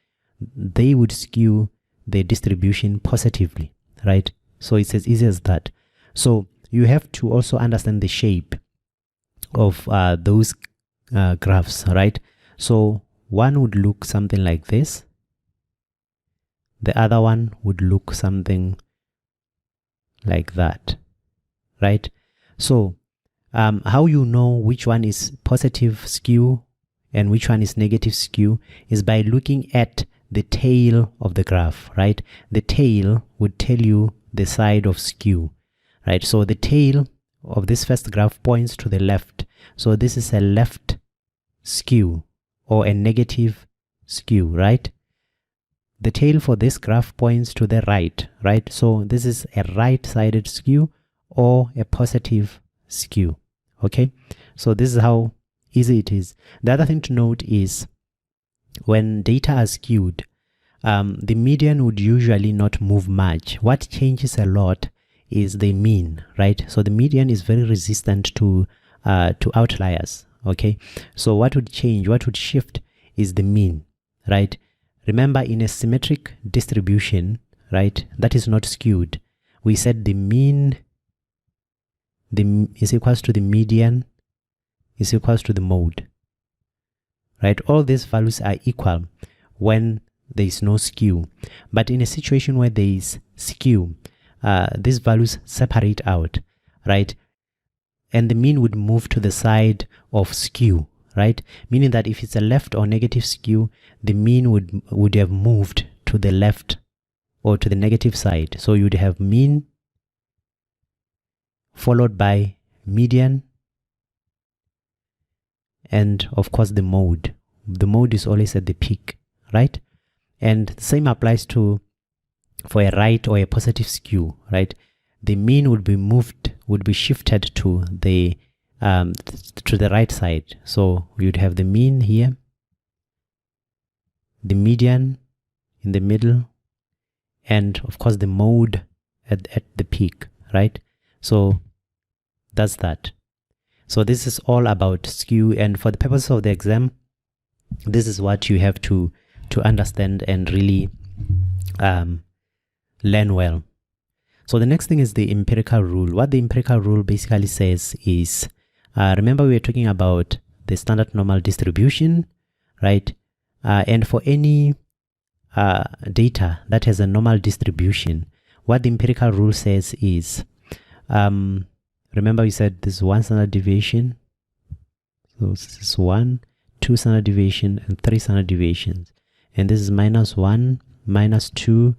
they would skew the distribution positively, right? So it's as easy as that. So you have to also understand the shape of those graphs, right? So one would look something like this. The other one would look something like that, right? So how you know which one is positive skew and which one is negative skew is by looking at the tail of the graph, right? The tail would tell you the side of skew, right? So the tail of this first graph points to the left. So this is a left skew or a negative skew, right? The tail for this graph points to the right, right? So this is a right-sided skew or a positive skew, okay? So this is how easy it is. The other thing to note is when data are skewed, the median would usually not move much. What changes a lot is the mean, right? So the median is very resistant to outliers, okay? So what would change, what would shift is the mean, right? Remember, in a symmetric distribution, right, that is not skewed. We said the mean is equals to the median is equals to the mode, right? All these values are equal when there is no skew. But in a situation where there is skew, these values separate out, right? And the mean would move to the side of skew, right? Meaning that if it's a left or negative skew, the mean would have moved to the left or to the negative side. So you'd have mean followed by median and of course the mode. The mode is always at the peak, right? And the same applies for a right or a positive skew, right? The mean would be shifted to the right side. So you'd have the mean here, the median in the middle, and of course the mode at the peak, right? So that's that. So this is all about skew, and for the purpose of the exam, this is what you have to understand and really learn well. So the next thing is the empirical rule. What the empirical rule basically says is, remember we were talking about the standard normal distribution, right? And for any data that has a normal distribution, what the empirical rule says is, remember we said this is one standard deviation. So this is 1, 2 standard deviation, and 3 standard deviations. And this is -1, -2,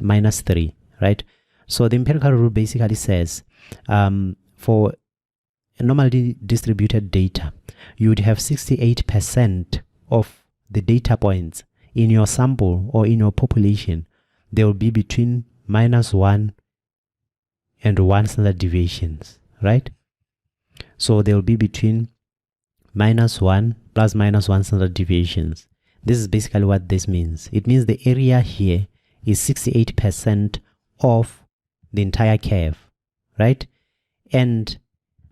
-3, right? So the empirical rule basically says, for a normally distributed data, you would have 68% of the data points in your sample or in your population, they will be between -1 and 1 standard deviations, right? So they will be between -1 plus -1 standard deviations. This is basically what this means. It means the area here is 68% of the entire curve, right? And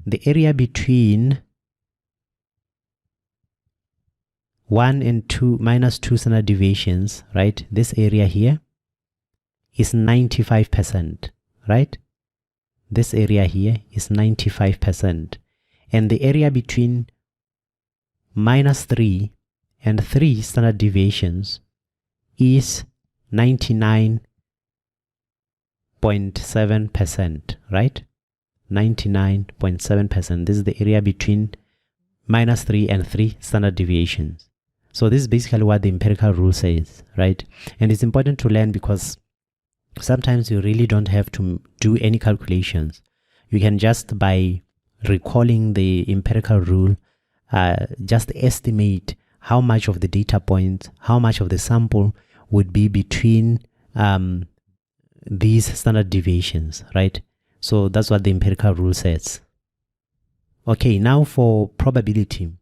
the area between 1 and 2 -2 standard deviations, right? This area here is 95%, right? This area here is 95%. And the area between -3 and 3 standard deviations is 99.7%, right? 99.7%. This is the area between -3 and 3 standard deviations. So this is basically what the empirical rule says, right? And it's important to learn because sometimes you really don't have to do any calculations. You can just, by recalling the empirical rule, just estimate how much of the data points, how much of the sample would be between these standard deviations, right? So that's what the empirical rule says. Okay, now for probability.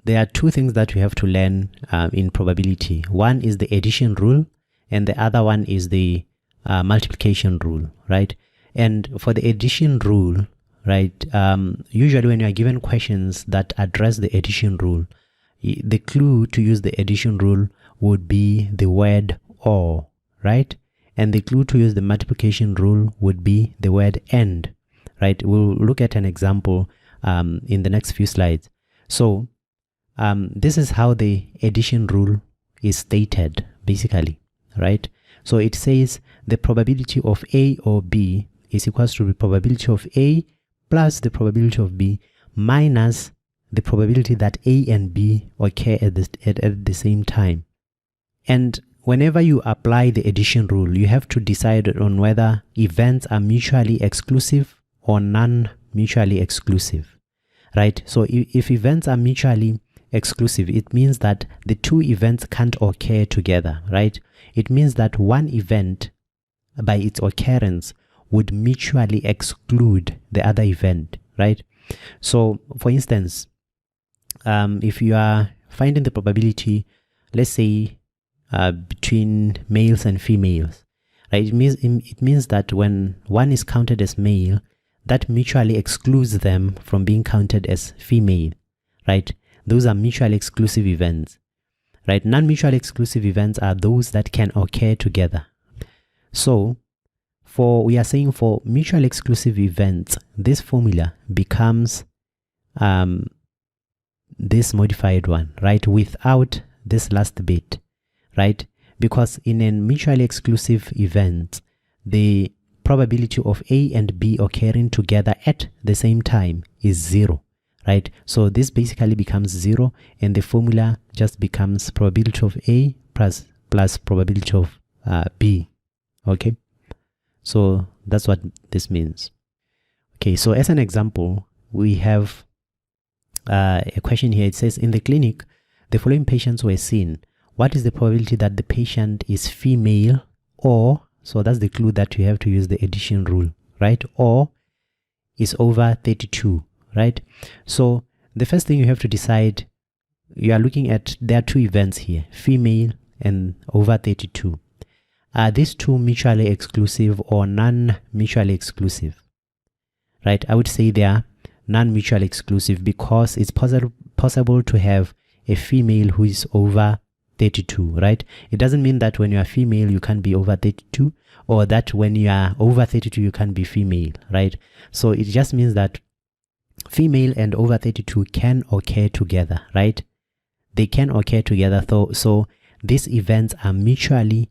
There are 2 things that we have to learn in probability. One is the addition rule, and the other one is the multiplication rule, right? And for the addition rule, right? Usually when you are given questions that address the addition rule, the clue to use the addition rule would be the word or, right? And the clue to use the multiplication rule would be the word and, right? We'll look at an example in the next few slides. So this is how the addition rule is stated, basically, right? So it says the probability of A or B is equals to the probability of A plus the probability of B minus the probability that A and B occur at the same time. And whenever you apply the addition rule, you have to decide on whether events are mutually exclusive or non-mutually exclusive, right? So if events are mutually exclusive, it means that the two events can't occur together, right? It means that one event, by its occurrence, would mutually exclude the other event, right? So, for instance, if you are finding the probability, let's say, between males and females, right? It means that when one is counted as male, that mutually excludes them from being counted as female, right? Those are mutually exclusive events, right? Non-mutually exclusive events are those that can occur together. So, we are saying for mutually exclusive events, this formula becomes this modified one, right? Without this last bit, right? Because in a mutually exclusive event, the probability of A and B occurring together at the same time is 0. Right? So this basically becomes 0, and the formula just becomes probability of A plus probability of B. Okay? So that's what this means. Okay, so as an example, we have a question here. It says, in the clinic, the following patients were seen. What is the probability that the patient is female or, so that's the clue that you have to use the addition rule, right? Or is over 32. Right? So the first thing you have to decide, you are looking at, there are two events here, female and over 32. Are these two mutually exclusive or non-mutually exclusive? Right? I would say they are non-mutually exclusive because it's possible to have a female who is over 32, right? It doesn't mean that when you are female, you can't be over 32, or that when you are over 32, you can't be female, right? So it just means that female and over 32 can occur together, right? They can occur together. So these events are non-mutually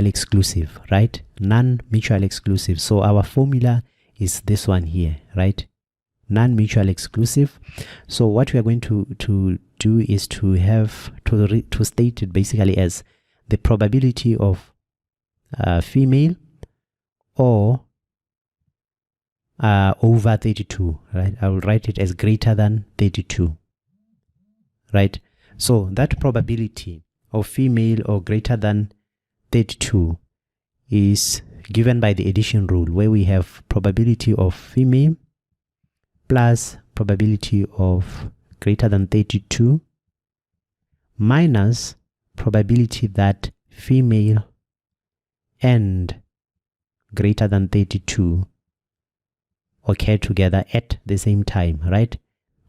exclusive, right? Non-mutually exclusive. So our formula is this one here, right? Non-mutually exclusive. So what we are going to do is to have to state it basically as the probability of female or over 32, right? I will write it as greater than 32, right? So that probability of female or greater than 32 is given by the addition rule, where we have probability of female plus probability of greater than 32 minus probability that female and greater than 32 occur together at the same time, right?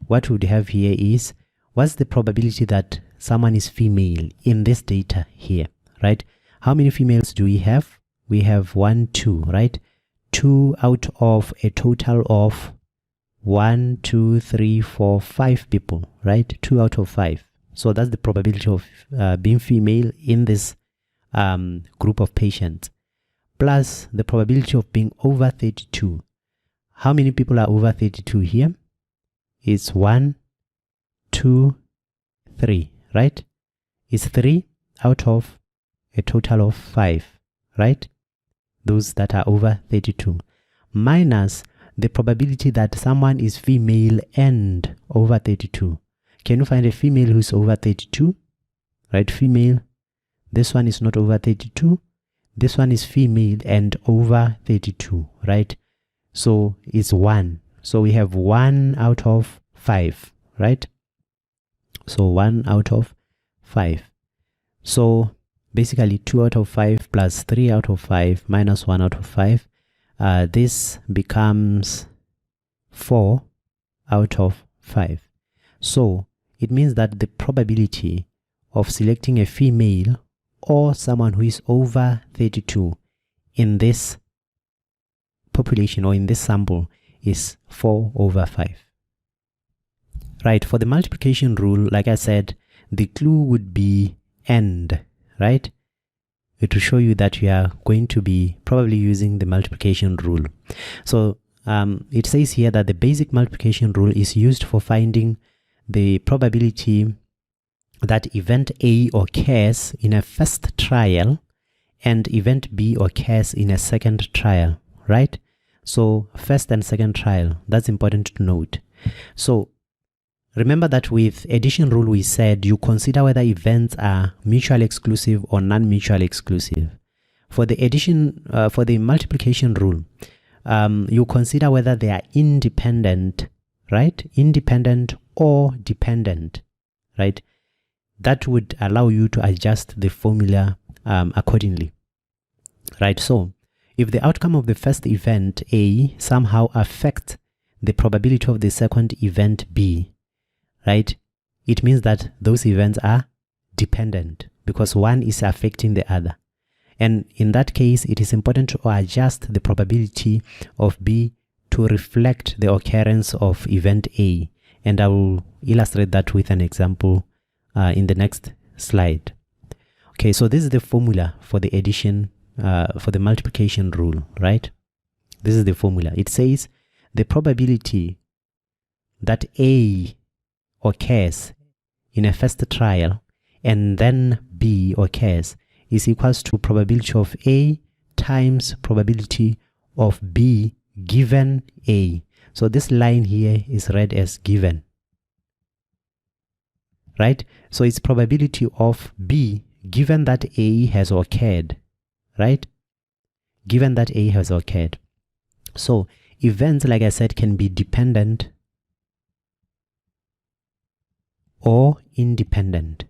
What we would have here is, what's the probability that someone is female in this data here, right? How many females do we have? We have 1, 2, right? 2 out of a total of 1, 2, 3, 4, 5 people, right? 2 out of 5. So that's the probability of being female in this group of patients, plus the probability of being over 32. How many people are over 32 here? It's 1, 2, 3, right? It's 3 out of a total of 5, right? Those that are over 32, minus the probability that someone is female and over 32. Can you find a female who's over 32? Right, female. This one is not over 32. This one is female and over 32, right? So it's 1. So we have 1 out of 5, right? So 1 out of 5. So basically 2 out of 5 plus 3 out of 5 minus 1 out of 5. This becomes 4 out of 5. So it means that the probability of selecting a female or someone who is over 32 in this population or in this sample is 4 over 5. Right, for the multiplication rule, like I said, the clue would be and, right? It will show you that you are going to be probably using the multiplication rule. So it says here that the basic multiplication rule is used for finding the probability that event A occurs in a first trial and event B occurs in a second trial, right? So first and second trial, that's important to note. So remember that with addition rule we said you consider whether events are mutually exclusive or non-mutually exclusive. For the addition, for the multiplication rule, you consider whether they are independent, right? Independent or dependent, right? That would allow you to adjust the formula accordingly, right? So if the outcome of the first event A somehow affects the probability of the second event B, right, it means that those events are dependent because one is affecting the other. And in that case, it is important to adjust the probability of B to reflect the occurrence of event A. And I will illustrate that with an example in the next slide. Okay, so this is the formula for the addition, for the multiplication rule, right? This is the formula. It says the probability that A occurs in a first trial and then B occurs is equals to probability of A times probability of B given A. So this line here is read as given, right? So it's probability of B given that A has occurred, right? Given that A has occurred. So events, like I said, can be dependent or independent.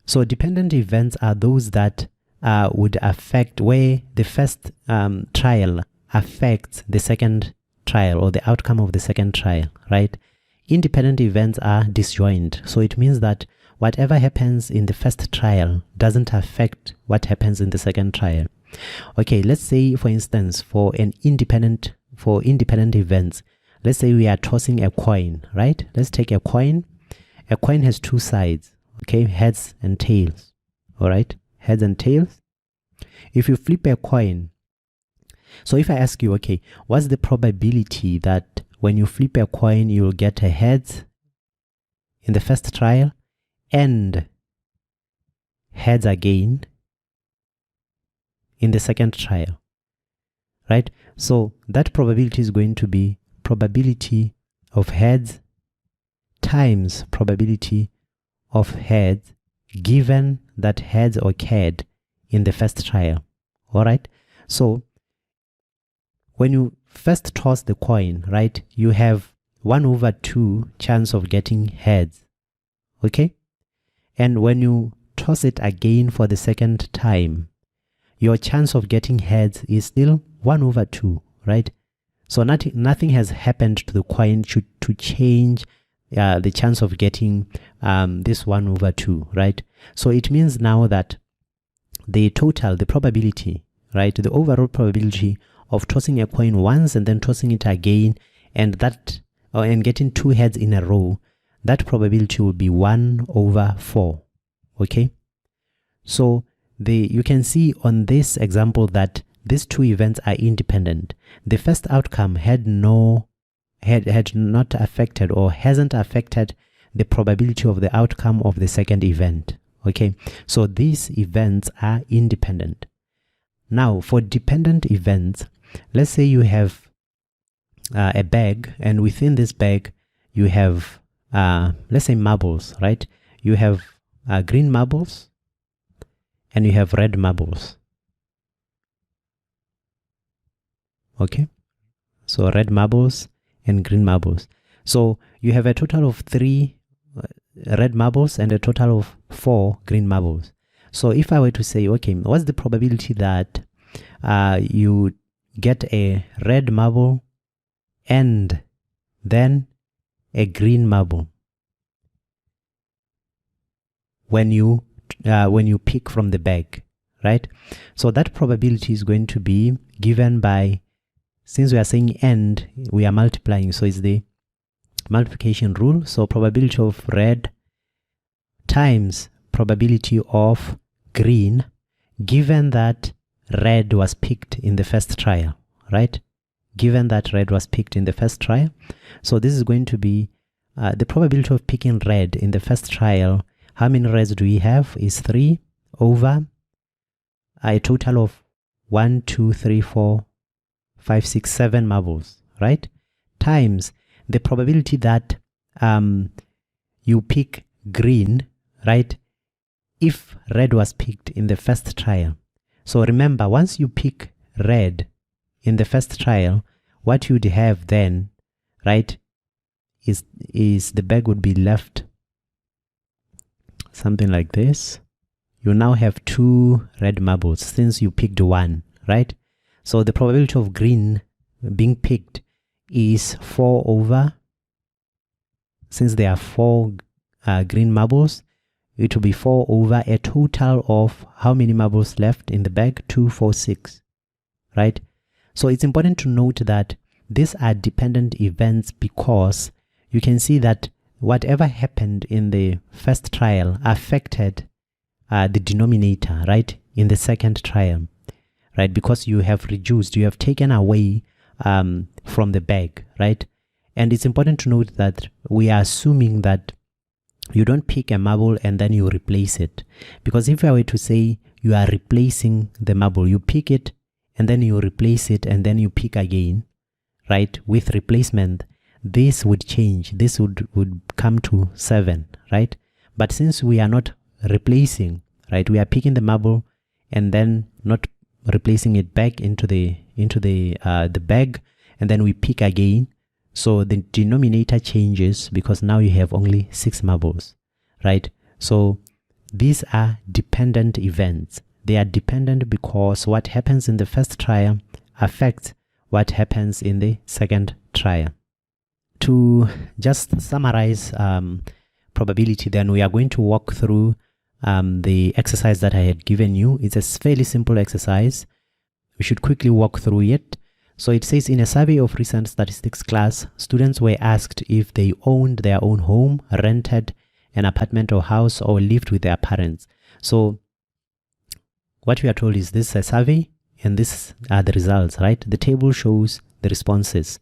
So dependent events are those that would affect where the first trial affects the second trial or the outcome of the second trial, right? Independent events are disjoint. So it means that whatever happens in the first trial doesn't affect what happens in the second trial. Okay, let's say, for instance, for independent events, let's say we are tossing a coin, right? Let's take a coin. A coin has two sides, okay, heads and tails, all right? Heads and tails. If you flip a coin, so if I ask you, okay, what's the probability that when you flip a coin, you'll get a heads in the first trial and heads again in the second trial, right? So that probability is going to be probability of heads times probability of heads given that heads occurred in the first trial. All right, so when you first toss the coin, right, you have 1/2 chance of getting heads, okay? And when you toss it again for the second time, your chance of getting heads is still 1/2, right? So nothing has happened to the coin to change the chance of getting this 1/2, right? So it means now that the probability, right, the overall probability of tossing a coin once and then tossing it again and getting two heads in a row, that probability will be 1/4, okay? So you can see on this example that these two events are independent. The first outcome had not affected or hasn't affected the probability of the outcome of the second event, okay? So these events are independent. Now for dependent events, let's say you have a bag, and within this bag you have let's say marbles, right? You have green marbles and you have red marbles, okay? So red marbles and green marbles. So you have a total of 3 red marbles and a total of 4 green marbles. So if I were to say, okay, what's the probability that you get a red marble and then a green marble when you pick from the bag, right? So that probability is going to be given by, since we are saying and, we are multiplying, so it's the multiplication rule. So probability of red times probability of green, given that red was picked in the first trial, right? Given that red was picked in the first trial. So this is going to be the probability of picking red in the first trial. How many reds do we have? Is 3 over a total of 1, 2, 3, 4, 5, 6, 7 marbles, right? Times the probability that you pick green, right? If red was picked in the first trial. So remember, once you pick red in the first trial, what you'd have then, right, is the bag would be left something like this. You now have 2 red marbles since you picked 1, right? So the probability of green being picked is 4 over, since there are 4 green marbles, it will be 4 over a total of how many marbles left in the bag? 2, 4, 6, right? So it's important to note that these are dependent events, because you can see that whatever happened in the first trial affected the denominator, right, in the second trial, right? Because you have reduced, you have taken away from the bag, right? And it's important to note that we are assuming that you don't pick a marble and then you replace it. Because if I were to say you are replacing the marble, you pick it and then you replace it and then you pick again, right, with replacement, this would change. This would come to 7, right? But since we are not replacing, right, we are picking the marble and then not replacing it back into the bag, and then we pick again. So the denominator changes because now you have only 6 marbles, right? So these are dependent events. They are dependent because what happens in the first trial affects what happens in the second trial. To just summarize probability, then we are going to walk through the exercise that I had given you. It's a fairly simple exercise. We should quickly walk through it. So it says, in a survey of recent statistics class, students were asked if they owned their own home, rented an apartment or house, or lived with their parents. So what we are told is this is a survey and these are the results, right? The table shows the responses.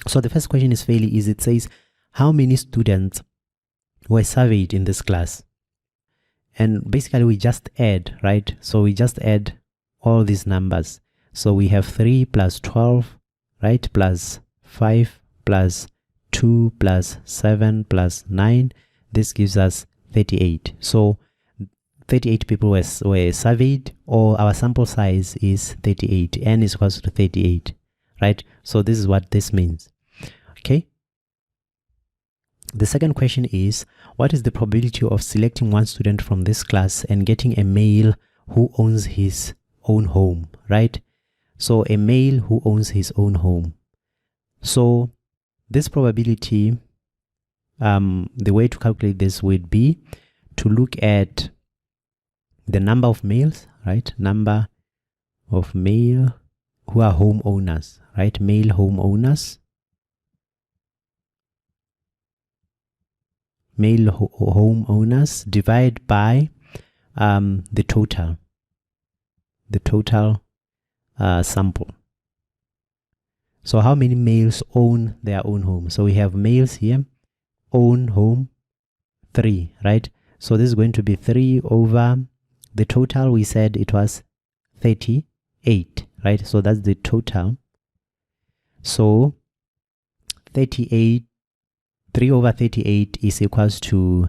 So the first question is fairly easy. It says, how many students were surveyed in this class? And basically we just add, right? So we just add all these numbers. So we have 3 plus 12, right, plus 5 plus 2 plus 7 plus 9. This gives us 38. So 38 people were surveyed, or our sample size is 38. N is equal to 38, right? So this is what this means. Okay. The second question is, what is the probability of selecting one student from this class and getting a male who owns his own home, right? So a male who owns his own home. So this probability, the way to calculate this would be to look at the number of males, right? Number of male who are homeowners, right? Male homeowners. Male homeowners divide by the total sample. So how many males own their own home? So we have males here, own home, 3, right? So this is going to be 3 over the total. We said it was 38, right? So that's the total. So 38, 3 over 38 is equals to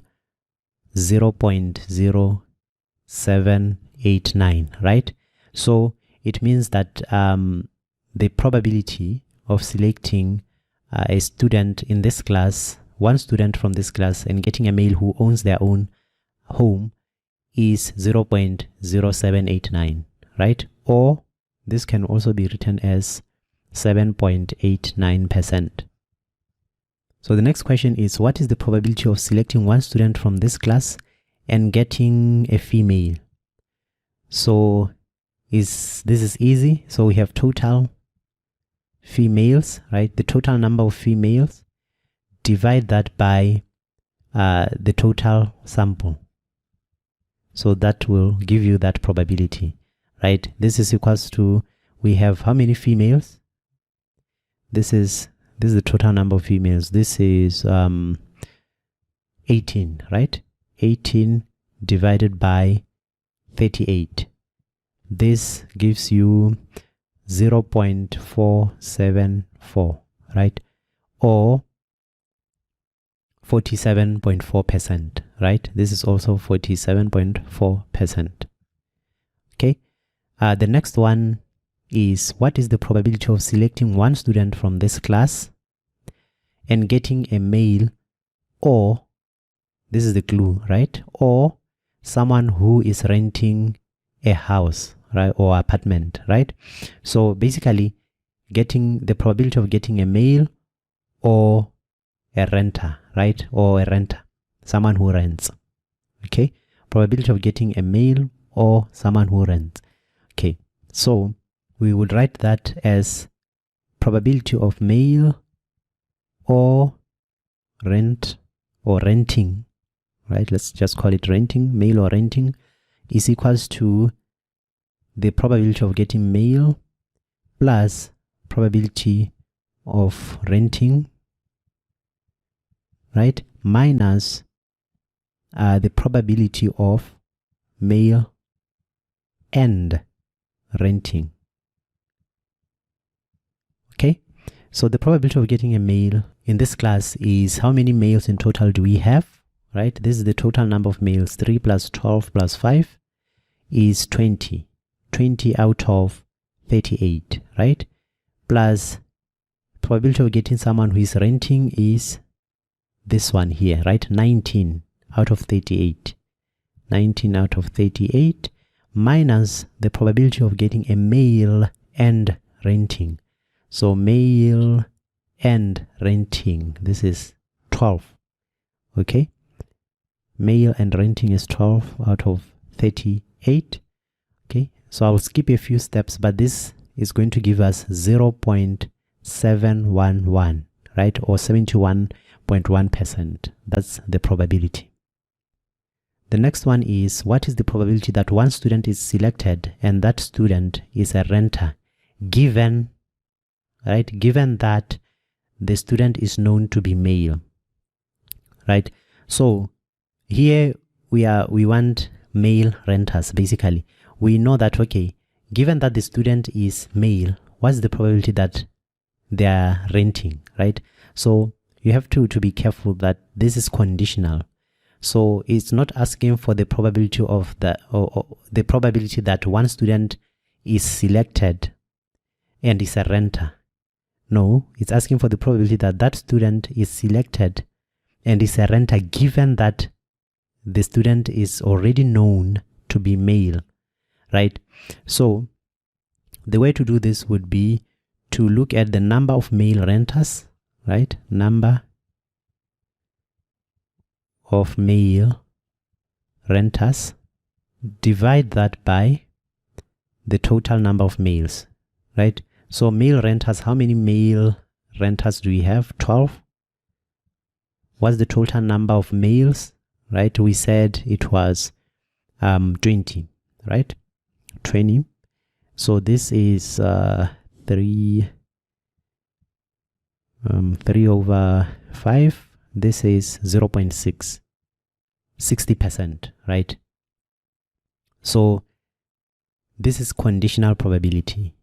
0.0789, right? So it means that the probability of selecting a student in this class, one student from this class, and getting a male who owns their own home is 0.0789, right? Or this can also be written as 7.89%. So the next question is, what is the probability of selecting one student from this class and getting a female? So this is easy. So we have total females, right? The total number of females, divide that by the total sample. So that will give you that probability, right? This is equals to, we have how many females? This is the total number of females. This is 18, right? 18 divided by 38. This gives you 0.474, right? Or 47.4%, right? This is also 47.4%. Okay. The next one is, what is the probability of selecting one student from this class and getting a male, or, this is the clue, right? Or someone who is renting a house, right? Or apartment, right? So basically, getting the probability of getting a male or a renter, right? Or a renter, someone who rents. Okay. Probability of getting a male or someone who rents. Okay. So we would write that as probability of male or rent or renting, right? Let's just call it renting, male or renting, is equals to the probability of getting male plus probability of renting, right? Minus the probability of male and renting. Okay, so the probability of getting a male in this class is, how many males in total do we have, right? This is the total number of males. 3 plus 12 plus 5 is 20. 20 out of 38, right? Plus probability of getting someone who is renting is this one here, right? 19 out of 38. 19 out of 38 minus the probability of getting a male and renting. So male and renting, this is 12. Okay, male and renting is 12 out of 38. Okay, so I'll skip a few steps, but this is going to give us 0.711, right? Or 71.1%. That's the probability. The next one is, what is the probability that one student is selected and that student is a renter, given, right? Given that the student is known to be male, right? So here we want male renters. Basically, we know that, okay, given that the student is male, what's the probability that they are renting, right? So you have to be careful that this is conditional. So it's not asking for the probability of the probability that one student is selected and is a renter. No, it's asking for the probability that that student is selected and is a renter, given that the student is already known to be male, right? So the way to do this would be to look at the number of male renters, right? Number of male renters, divide that by the total number of males, right? So male renters, how many male renters do we have? 12. What's the total number of males, right? We said it was 20, right? 20. So this is 3 over 5. This is 0.6, 60%, right? So this is conditional probability.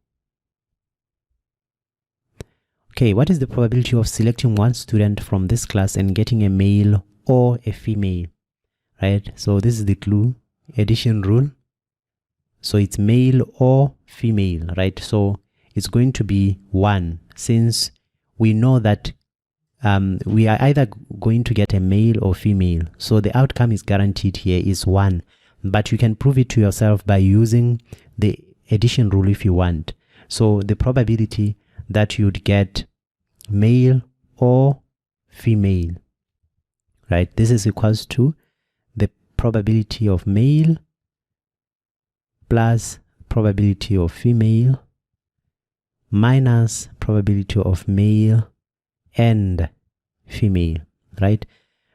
Okay, what is the probability of selecting one student from this class and getting a male or a female, right? So this is the clue, addition rule. So it's male or female, right? So it's going to be 1, since we know that we are either going to get a male or female. So the outcome is guaranteed here is 1. But you can prove it to yourself by using the addition rule if you want. So the probability that you'd get male or female, right? This is equals to the probability of male plus probability of female minus probability of male and female, right?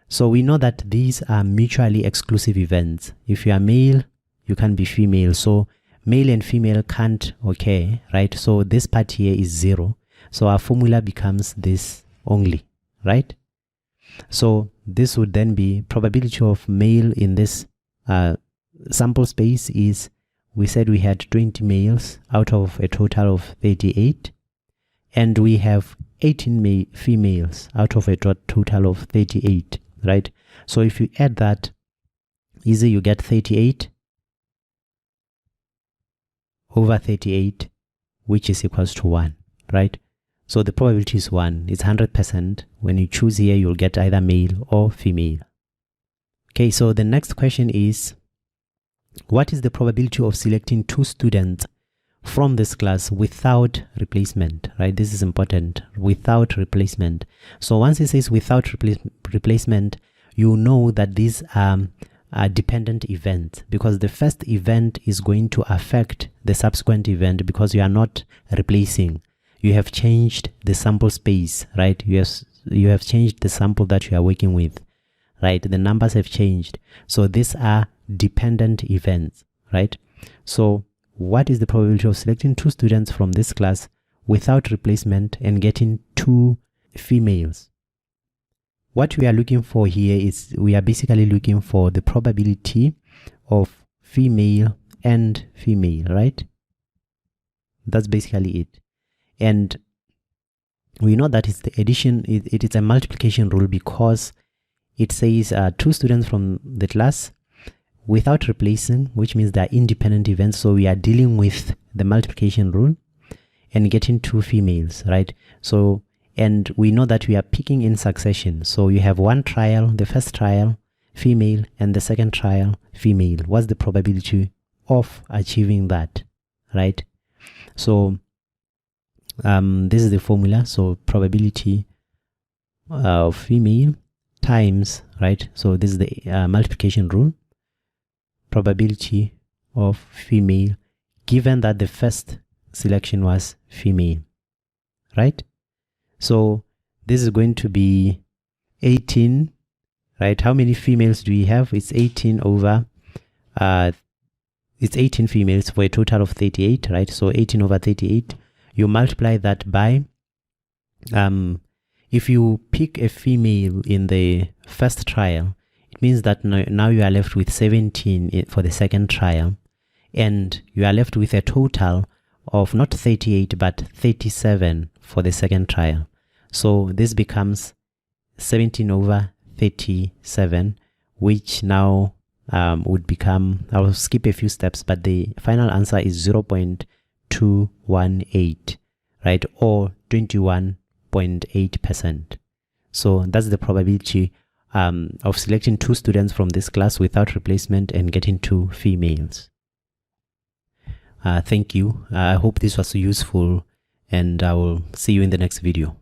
So we know that these are mutually exclusive events. If you are male, you can't be female. So male and female can't occur, right? So this part here is 0. So our formula becomes this only, right? So this would then be probability of male in this sample space is, we said we had 20 males out of a total of 38. And we have 18 females out of a total of 38, right? So if you add that, easy, you get 38 over 38, which is equals to 1, right? So the probability is 1. It's 100%. When you choose here, you'll get either male or female. Okay, so the next question is, what is the probability of selecting 2 students from this class without replacement, right? This is important, without replacement. So once it says without replacement, you know that these are dependent events, because the first event is going to affect the subsequent event because you are not replacing. You have changed the sample space, right? You have changed the sample that you are working with, right? The numbers have changed. So these are dependent events, right? So what is the probability of selecting 2 students from this class without replacement and getting 2 females? What we are looking for here is, we are basically looking for the probability of female and female, right? That's basically it. And we know that it's the addition, it is a multiplication rule, because it says 2 students from the class without replacing, which means they are independent events. So we are dealing with the multiplication rule and getting 2 females, right? So, and we know that we are picking in succession. So you have one trial, the first trial, female, and the second trial, female. What's the probability of achieving that, right? So this is the formula. So probability of female times, right? So this is the multiplication rule. Probability of female, given that the first selection was female, right? So this is going to be 18, right? How many females do we have? It's 18 over, it's 18 females for a total of 38, right? So 18 over 38, you multiply that by, if you pick a female in the first trial, it means that now you are left with 17 for the second trial, and you are left with a total of not 38 but 37 for the second trial. So this becomes 17 over 37, which now would become, I'll skip a few steps, but the final answer is 0.218, right, or 21.8%. So that's the probability of selecting 2 students from this class without replacement and getting 2 females. Thank you. I hope this was useful, and I will see you in the next video.